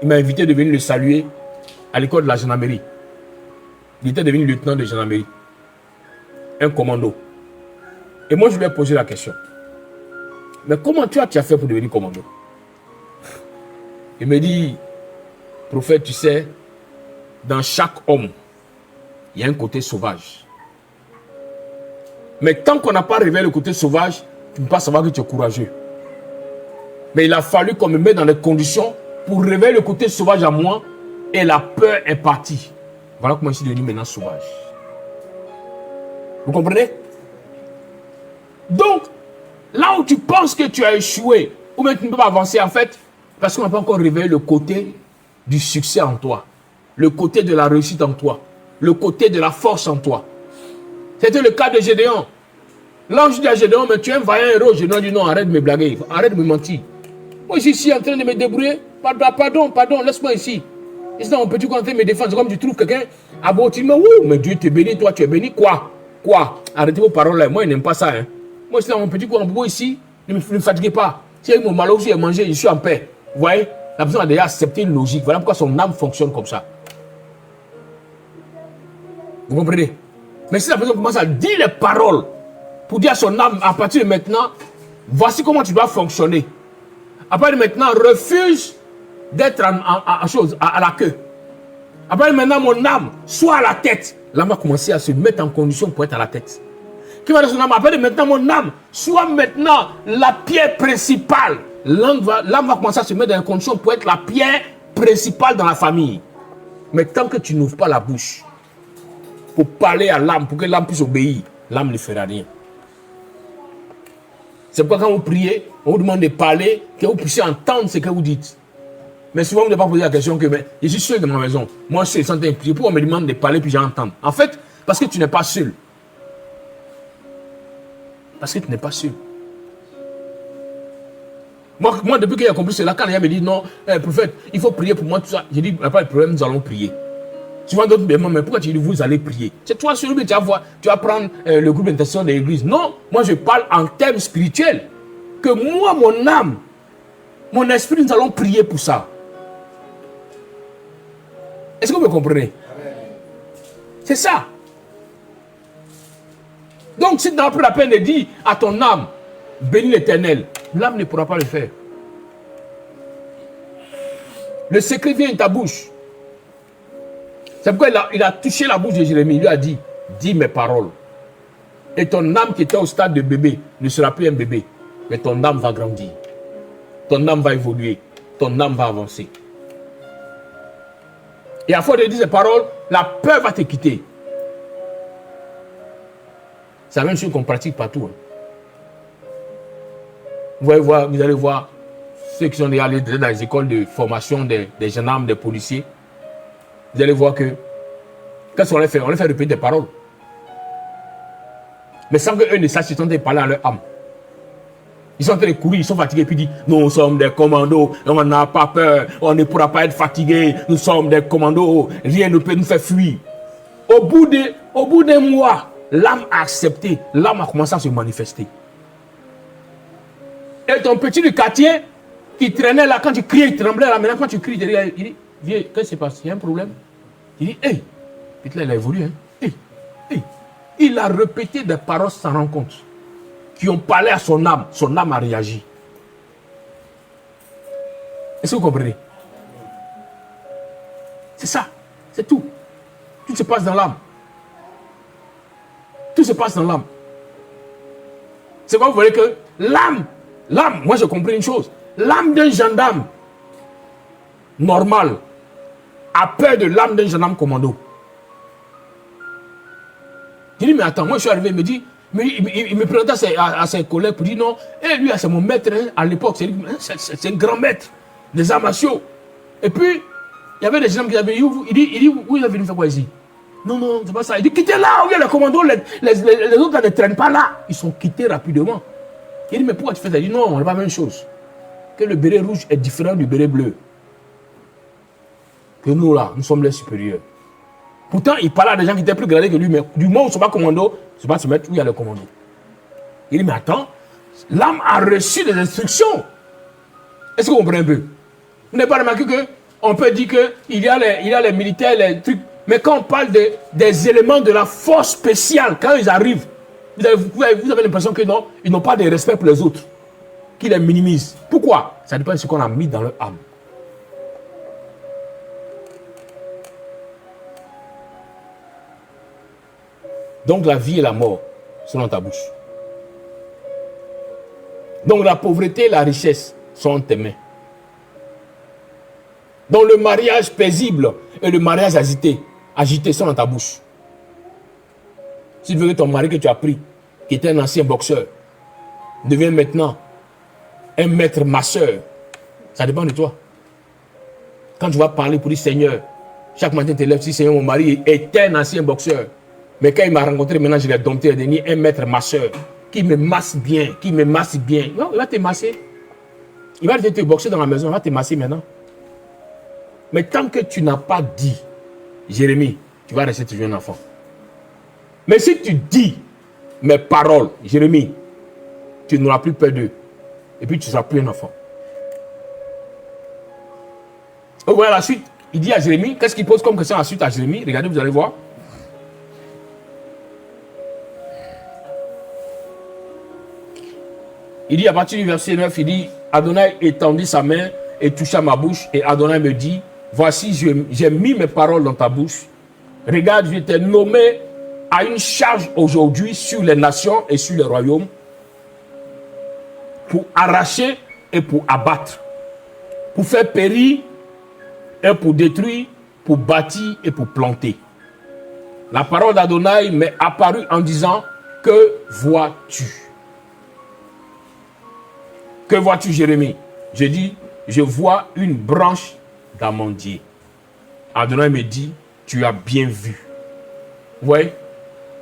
Il m'a invité de venir le saluer à l'école de la gendarmerie. Il était devenu lieutenant de gendarmerie. Un commando. Et moi, je lui ai posé la question. Mais comment tu as fait pour devenir commando? Il me dit, prophète, tu sais, dans chaque homme, il y a un côté sauvage. Mais tant qu'on n'a pas révélé le côté sauvage, tu ne peux pas savoir que tu es courageux. Mais il a fallu qu'on me mette dans les conditions pour révéler le côté sauvage à moi et la peur est partie. Voilà comment je suis devenu maintenant sauvage. Vous comprenez? Donc, là où tu penses que tu as échoué, ou même tu ne peux pas avancer en fait, parce qu'on n'a pas encore révélé le côté du succès en toi, le côté de la réussite en toi, le côté de la force en toi. C'était le cas de Gédéon. L'ange dit à Gédéon, mais tu es un vaillant héros. Gédéon dit non, arrête de me blaguer, arrête de me mentir. Moi, je suis ici en train de me débrouiller. Pardon, laisse-moi ici. Et c'est dans mon petit coin en train de me défendre. C'est comme tu trouves quelqu'un à beau, tu dis, mais Dieu te bénit, toi tu es béni. Quoi? Arrêtez vos paroles là. Moi, je n'aime pas ça. Hein. Moi, je suis dans mon petit coin en bout ici. Ne me fatiguez pas. Si avec mon malheur, j'ai mangé, je suis en paix. Vous voyez? La personne a déjà accepté une logique. Voilà pourquoi son âme fonctionne comme ça. Vous comprenez? Mais si la personne commence à dire les paroles pour dire à son âme, à partir de maintenant, voici comment tu dois fonctionner. À partir de maintenant, refuse d'être à la queue. À partir de maintenant, mon âme, soit à la tête. L'âme va commencer à se mettre en condition pour être à la tête. Qui va dire son âme? À partir de maintenant, mon âme, soit maintenant la pierre principale. L'âme va commencer à se mettre dans une condition pour être la pierre principale dans la famille. Mais tant que tu n'ouvres pas la bouche pour parler à l'âme, pour que l'âme puisse obéir, l'âme ne fera rien. C'est pourquoi quand vous priez, on vous demande de parler, que vous puissiez entendre ce que vous dites. Mais souvent, vous ne devez pas poser la question que mais, je suis seul dans ma maison. Moi, je suis seul, pourquoi on me demande de parler puis j'entends? En fait, parce que tu n'es pas seul. Parce que tu n'es pas seul. Moi, depuis qu'il a compris cela, quand il me dit non, prophète, il faut prier pour moi, tout ça, j'ai dit, il n'y a pas de problème, nous allons prier. Souvent d'autres me demandent, mais pourquoi tu dis vous allez prier? C'est toi celui que tu vas prendre le groupe d'intercession de l'église. Non, moi je parle en termes spirituels. Que moi, mon âme, mon esprit, nous allons prier pour ça. Est-ce que vous me comprenez? C'est ça. Donc si tu n'as pas la peine de dire à ton âme, bénis l'Éternel, l'âme ne pourra pas le faire. Le secret vient de ta bouche. C'est pourquoi il a touché la bouche de Jérémie. Il lui a dit, dis mes paroles. Et ton âme qui était au stade de bébé ne sera plus un bébé. Mais ton âme va grandir. Ton âme va évoluer. Ton âme va avancer. Et à force de dire ces paroles, la peur va te quitter. C'est la même chose qu'on pratique partout. Vous allez voir ceux qui sont allés dans les écoles de formation des gendarmes, des policiers. Vous allez voir que, qu'est-ce qu'on les fait? On les fait répéter des paroles. Mais sans qu'eux ne sachent, ils sont en train de parler à leur âme. Ils sont en train de courir, ils sont fatigués, puis ils disent, nous sommes des commandos, on n'a pas peur, on ne pourra pas être fatigués, nous sommes des commandos, rien ne peut nous faire fuir. Au bout d'un mois, l'âme a accepté, l'âme a commencé à se manifester. Et ton petit du quartier, qui traînait là, quand tu criais, il tremblait là, maintenant quand tu cries, il dit, viens, qu'est-ce qui se passe? Il y a un problème? Il dit, hey, puis là il a évolué, hein? Hey, hey. Il a répété des paroles sans rencontre, qui ont parlé à son âme a réagi. Est-ce que vous comprenez? C'est ça, c'est tout. Tout se passe dans l'âme. Tout se passe dans l'âme. C'est quoi vous voyez que l'âme, moi j'ai compris une chose, l'âme d'un gendarme normal a peur de l'âme d'un gendarme commando. Je dis, mais attends, moi je suis arrivé, il me dit, il me présentait à ses collègues pour dire non, et lui c'est mon maître, hein, à l'époque, c'est un grand maître des arts martiaux. Et puis, il y avait des gens qui avaient, il dit, où il est venu faire quoi ici? Non, c'est pas ça. Il dit, quittez là, où il y a les commandos, les autres ne traînent pas là. Ils sont quittés rapidement. Il dit, mais pourquoi tu fais ça? Il dit, non, on n'est pas la même chose. Que le béret rouge est différent du béret bleu. Que nous là, nous sommes les supérieurs. Pourtant, il parlait à des gens qui étaient plus gradés que lui, mais du moment où ils ne sont pas commandos, ils ne sont pas se mettre où il y a les commandos. Il dit, mais attends, l'âme a reçu des instructions. Est-ce que vous comprenez un peu? Vous n'avez pas remarqué qu'on peut dire qu'il y a les militaires, les trucs, mais quand on parle des éléments de la force spéciale, quand ils arrivent, vous avez l'impression que non, ils n'ont pas de respect pour les autres, qu'ils les minimisent. Pourquoi? Ça dépend de ce qu'on a mis dans leur âme. Donc la vie et la mort sont dans ta bouche. Donc la pauvreté et la richesse sont dans tes mains. Donc le mariage paisible et le mariage agité sont dans ta bouche. Si tu veux que ton mari que tu as pris, qui était un ancien boxeur, devienne maintenant un maître masseur, ça dépend de toi. Quand tu vas parler pour dire Seigneur, chaque matin tu te lèves, si Seigneur, mon mari était un ancien boxeur, mais quand il m'a rencontré, maintenant je l'ai dompté, il est devenu un maître masseur, qui me masse bien, Non, il va te masser. Il va te boxer dans la maison, il va te masser maintenant. Mais tant que tu n'as pas dit, Jérémie, tu vas rester toujours un enfant. Mais si tu dis mes paroles, Jérémie, tu n'auras plus peur d'eux. Et puis tu ne seras plus un enfant. Donc voilà la suite. Il dit à Jérémie, qu'est-ce qu'il pose comme question à la suite à Jérémie? Regardez, vous allez voir. Il dit à partir du verset 9, il dit, Adonai étendit sa main et toucha ma bouche. Et Adonai me dit, voici, j'ai mis mes paroles dans ta bouche. Regarde, je t'ai nommé à une charge aujourd'hui sur les nations et sur les royaumes pour arracher et pour abattre, pour faire périr et pour détruire, pour bâtir et pour planter. La parole d'Adonai m'est apparue en disant, que vois-tu? Que vois-tu, Jérémie? Je dis, je vois une branche d'amandier. Adonai me dit, tu as bien vu. Vous voyez?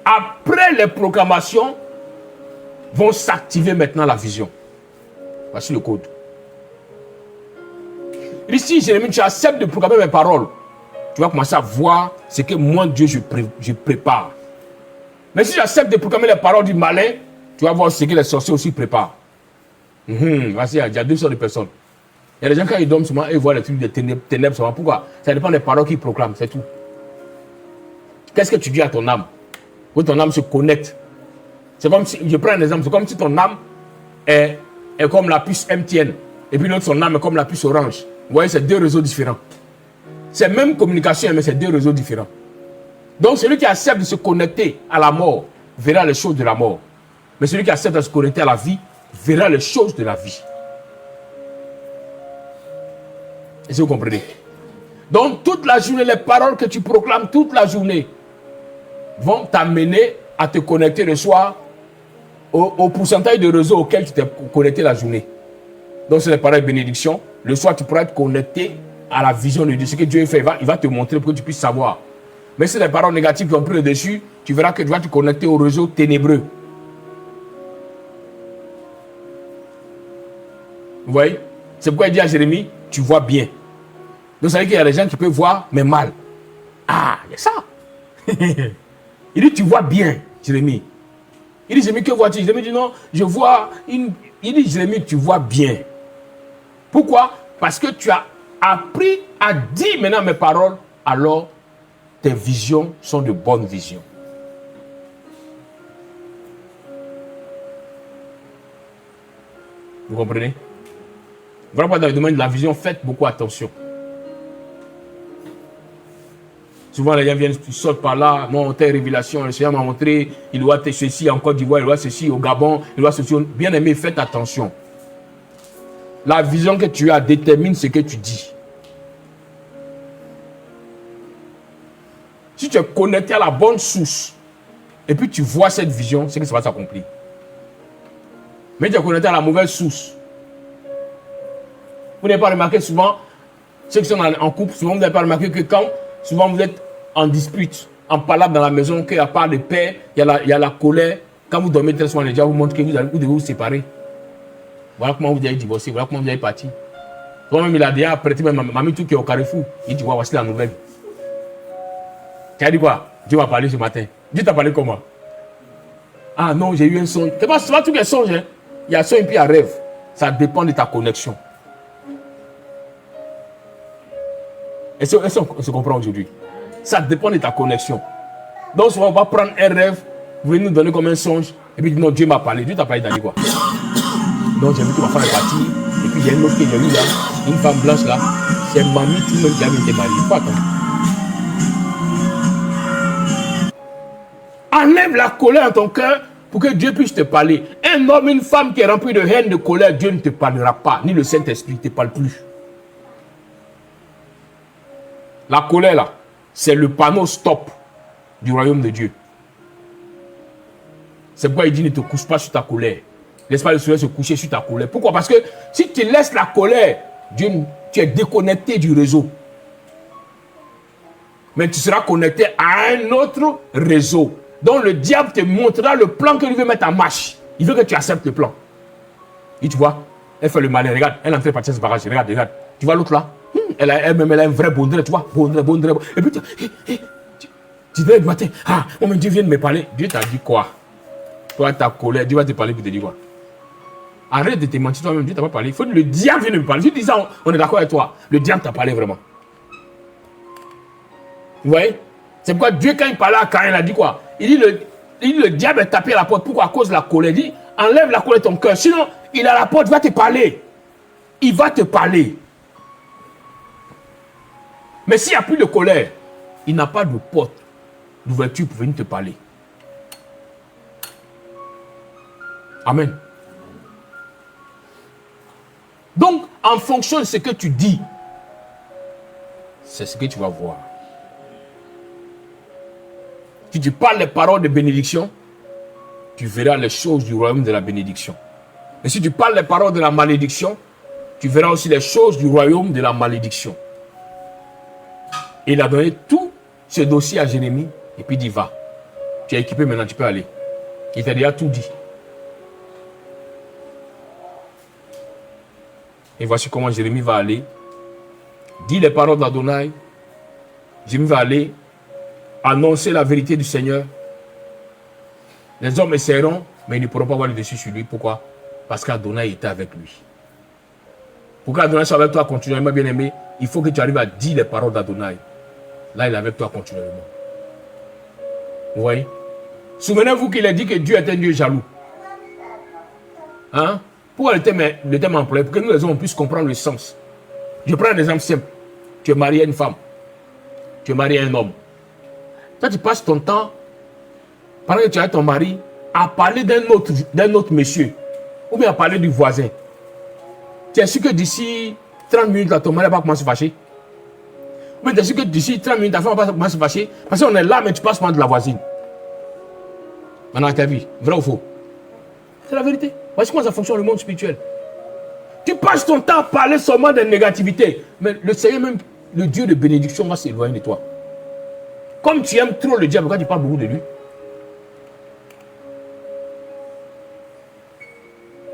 Après les proclamations, vont s'activer maintenant la vision. Voici le code. Ici, Jérémie, tu acceptes de proclamer mes paroles. Tu vas commencer à voir ce que moi, Dieu, je prépare. Mais si tu acceptes de proclamer les paroles du malin, tu vas voir ce que les sorciers aussi préparent. Voici, il y a deux sortes de personnes. Il y a des gens, quand ils dorment souvent, ils voient les trucs de ténèbres souvent. Pourquoi? Ça dépend des paroles qu'ils proclament, c'est tout. Qu'est-ce que tu dis à ton âme? Où ton âme se connecte. C'est comme si, je prends un exemple, c'est comme si ton âme est comme la puce MTN. Et puis l'autre, son âme est comme la puce Orange. Vous voyez, c'est deux réseaux différents. C'est même communication, mais c'est deux réseaux différents. Donc celui qui accepte de se connecter à la mort verra les choses de la mort. Mais celui qui accepte de se connecter à la vie verra les choses de la vie. Est-ce que vous comprenez? Donc toute la journée, les paroles que tu proclames toute la journée vont t'amener à te connecter le soir au pourcentage de réseau auquel tu t'es connecté la journée. Donc c'est les paroles de bénédiction. Le soir, tu pourras être connecté à la vision de Dieu. Ce que Dieu fait, il va te montrer pour que tu puisses savoir. Mais si les paroles négatives qui ont pris le dessus, tu verras que tu vas te connecter au réseau ténébreux. Vous voyez? C'est pourquoi il dit à Jérémie, tu vois bien. Donc ça veut dire qu'il y a des gens qui peuvent voir, mais mal. Ah, il y a ça. Il dit, tu vois bien, Jérémie. Il dit, Jérémie, que vois-tu? Jérémie dit, non, je vois une... Il dit, Jérémie, tu vois bien. Pourquoi? Parce que tu as appris à dire maintenant mes paroles, alors tes visions sont de bonnes visions. Vous comprenez? Vraiment, dans le domaine de la vision, faites beaucoup attention. Souvent, les gens viennent, ils sortent par là, non, telle révélation, le Seigneur m'a montré, il doit être ceci en Côte d'Ivoire, il doit ceci au Gabon, il doit ceci. Bien aimé, faites attention. La vision que tu as détermine ce que tu dis. Si tu es connecté à la bonne source, et puis tu vois cette vision, c'est que ça va s'accomplir. Mais tu es connecté à la mauvaise source. Vous n'avez pas remarqué souvent, ceux qui sont en couple, souvent vous n'avez pas remarqué que quand souvent vous êtes en dispute, en palabre dans la maison, qu'il n'y a pas de paix, il y a la colère. Quand vous dormez très souvent, les gens vous montrent que vous devez vous séparer. Voilà comment vous allez divorcer, voilà comment vous allez partir. Toi-même, il a déjà prêté mamie tout qui est au Carrefour. Il dit, voici la nouvelle. Tu as dit quoi? Dieu m'a parlé ce matin. Dieu t'a parlé comment? Ah non, j'ai eu un songe. C'est pas tout qui est songe. Hein? Il y a songe et puis il y a rêve. Ça dépend de ta connexion. Est-ce qu'on se comprend aujourd'hui? Ça dépend de ta connexion. Donc souvent on va prendre un rêve, vous venez nous donner comme un songe, et puis non, Dieu m'a parlé. Dieu t'a parlé d'aller quoi? Donc j'ai vu que ma femme est partie, et puis il y a une autre qui est venue là, une femme blanche là, c'est mamie tout le monde qui a été mariée. Faut attendre. Enlève la colère dans ton cœur pour que Dieu puisse te parler. Un homme, une femme qui est rempli de haine, de colère, Dieu ne te parlera pas, ni le Saint-Esprit ne te parle plus. La colère là, c'est le panneau stop du royaume de Dieu. C'est pourquoi il dit ne te couche pas sur ta colère. Laisse pas le soleil se coucher sur ta colère. Pourquoi? Parce que si tu laisses la colère, tu es déconnecté du réseau. Mais tu seras connecté à un autre réseau. Donc le diable te montrera le plan qu'il veut mettre en marche. Il veut que tu acceptes le plan. Et tu vois, elle fait le malin. Regarde, elle est en train de partir ce barrage. Regarde. Tu vois l'autre là? Elle-même, elle a un vrai bondré, tu vois. Bondré. Et puis tu dis le matin, ah, oh, mais Dieu vient de me parler. Dieu t'a dit quoi? Toi, ta colère, Dieu va te parler pour te dire quoi? Arrête de te mentir toi-même, Dieu t'a pas parlé. Il faut que le diable vienne me parler. Si tu dis ça, on est d'accord avec toi. Le diable t'a parlé vraiment. Vous voyez? C'est pourquoi Dieu, quand il parlait à Caïn, il a dit quoi? Il dit le diable est tapé à la porte. Pourquoi? À cause de la colère. Il dit, enlève la colère de ton cœur. Sinon, il est à la porte, il va te parler. Il va te parler. Mais s'il n'y a plus de colère, il n'a pas de porte d'ouverture pour venir te parler. Amen. Donc, en fonction de ce que tu dis, c'est ce que tu vas voir. Si tu parles les paroles de bénédiction, tu verras les choses du royaume de la bénédiction. Et si tu parles les paroles de la malédiction, tu verras aussi les choses du royaume de la malédiction. Et il a donné tout ce dossier à Jérémie et puis il dit va. Tu es équipé maintenant, tu peux aller. Il t'a déjà tout dit. Et voici comment Jérémie va aller. Dit les paroles d'Adonai. Jérémie va aller annoncer la vérité du Seigneur. Les hommes essaieront, mais ils ne pourront pas avoir le dessus sur lui. Pourquoi? Parce qu'Adonai était avec lui. Pour qu'Adonai soit avec toi continuellement, bien aimé, il faut que tu arrives à dire les paroles d'Adonai. Là, il est avec toi continuellement. Vous voyez? Souvenez-vous qu'il a dit que Dieu est un Dieu jaloux. Hein? Pourquoi le thème employé? Pour que nous les hommes puissent comprendre le sens. Je prends un exemple simple. Tu es marié à une femme. Tu es marié à un homme. Toi, tu passes ton temps, pendant que tu es avec ton mari, à parler d'un autre monsieur. Ou bien à parler du voisin. Tu es sûr que d'ici 30 minutes, là, ton mari va commencer à se fâcher? Ou bien tu es sûr que d'ici 30 minutes, ta femme va commencer à se fâcher? Parce qu'on est là, mais tu passes par de la voisine. Maintenant, ta vie, vrai ou faux? C'est la vérité. Voici comment ça fonctionne le monde spirituel. Tu passes ton temps à parler seulement de négativité. Mais le Seigneur même, le Dieu de bénédiction va s'éloigner de toi. Comme tu aimes trop le diable, quand tu parles beaucoup de lui.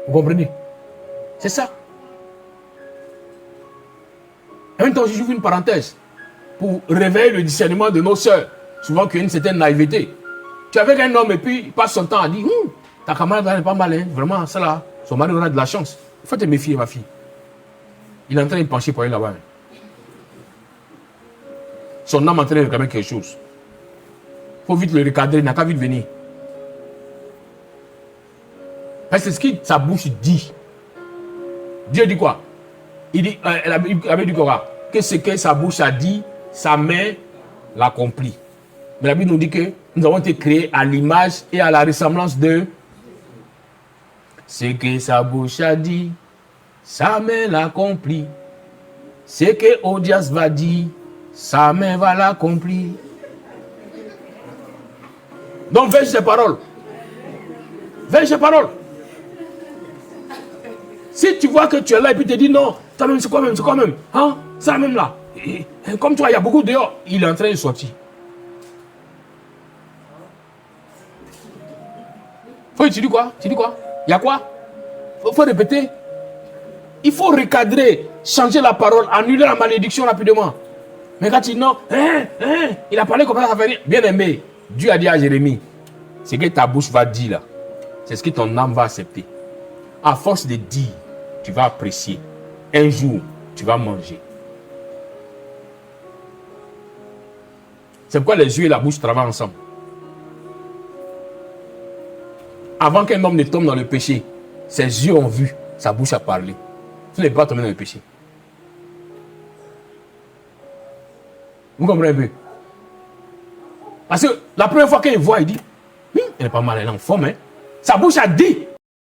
Vous comprenez? C'est ça. En même temps, j'ouvre une parenthèse pour réveiller le discernement de nos sœurs. Souvent, qu'il y a une certaine naïveté. Tu es avec un homme et puis il passe son temps à dire ta camarade n'est pas mal, hein? Vraiment, ça là, son mari aura de la chance. Il faut te méfier, ma fille. Il est en train de pencher pour aller là-bas. Son âme est en train de réclamer quelque chose. Il faut vite le recadrer, il n'a qu'à vite venir. Parce que c'est ce que sa bouche dit. Dieu dit quoi? Il dit, la Bible dit quoi? Que ce que sa bouche a dit, sa main l'accomplit. Mais la Bible nous dit que nous avons été créés à l'image et à la ressemblance de ce que sa bouche a dit, sa main l'accomplit. Ce que Odias va dire, sa main va l'accomplir. Donc, veille ces paroles. Veille ces paroles. Si tu vois que tu es là et puis tu te dis non, toi-même, c'est quoi même, hein? Ça même là. Et comme toi, il y a beaucoup dehors, il est en train de sortir. Tu dis quoi? Tu dis quoi? Il y a quoi? Il faut répéter. Il faut recadrer, changer la parole, annuler la malédiction rapidement. Mais quand tu dis non, il a parlé comme ça, ça fait rien. Bien aimé, Dieu a dit à Jérémie, ce que ta bouche va dire là, c'est ce que ton âme va accepter. À force de dire, tu vas apprécier. Un jour, tu vas manger. C'est pourquoi les yeux et la bouche travaillent ensemble. Avant qu'un homme ne tombe dans le péché, ses yeux ont vu, sa bouche a parlé. Tu ne peux pas tomber dans le péché. Vous comprenez un peu? Parce que la première fois qu'il voit, il dit, elle n'est pas mal, elle est en forme. Hein? Sa bouche a dit.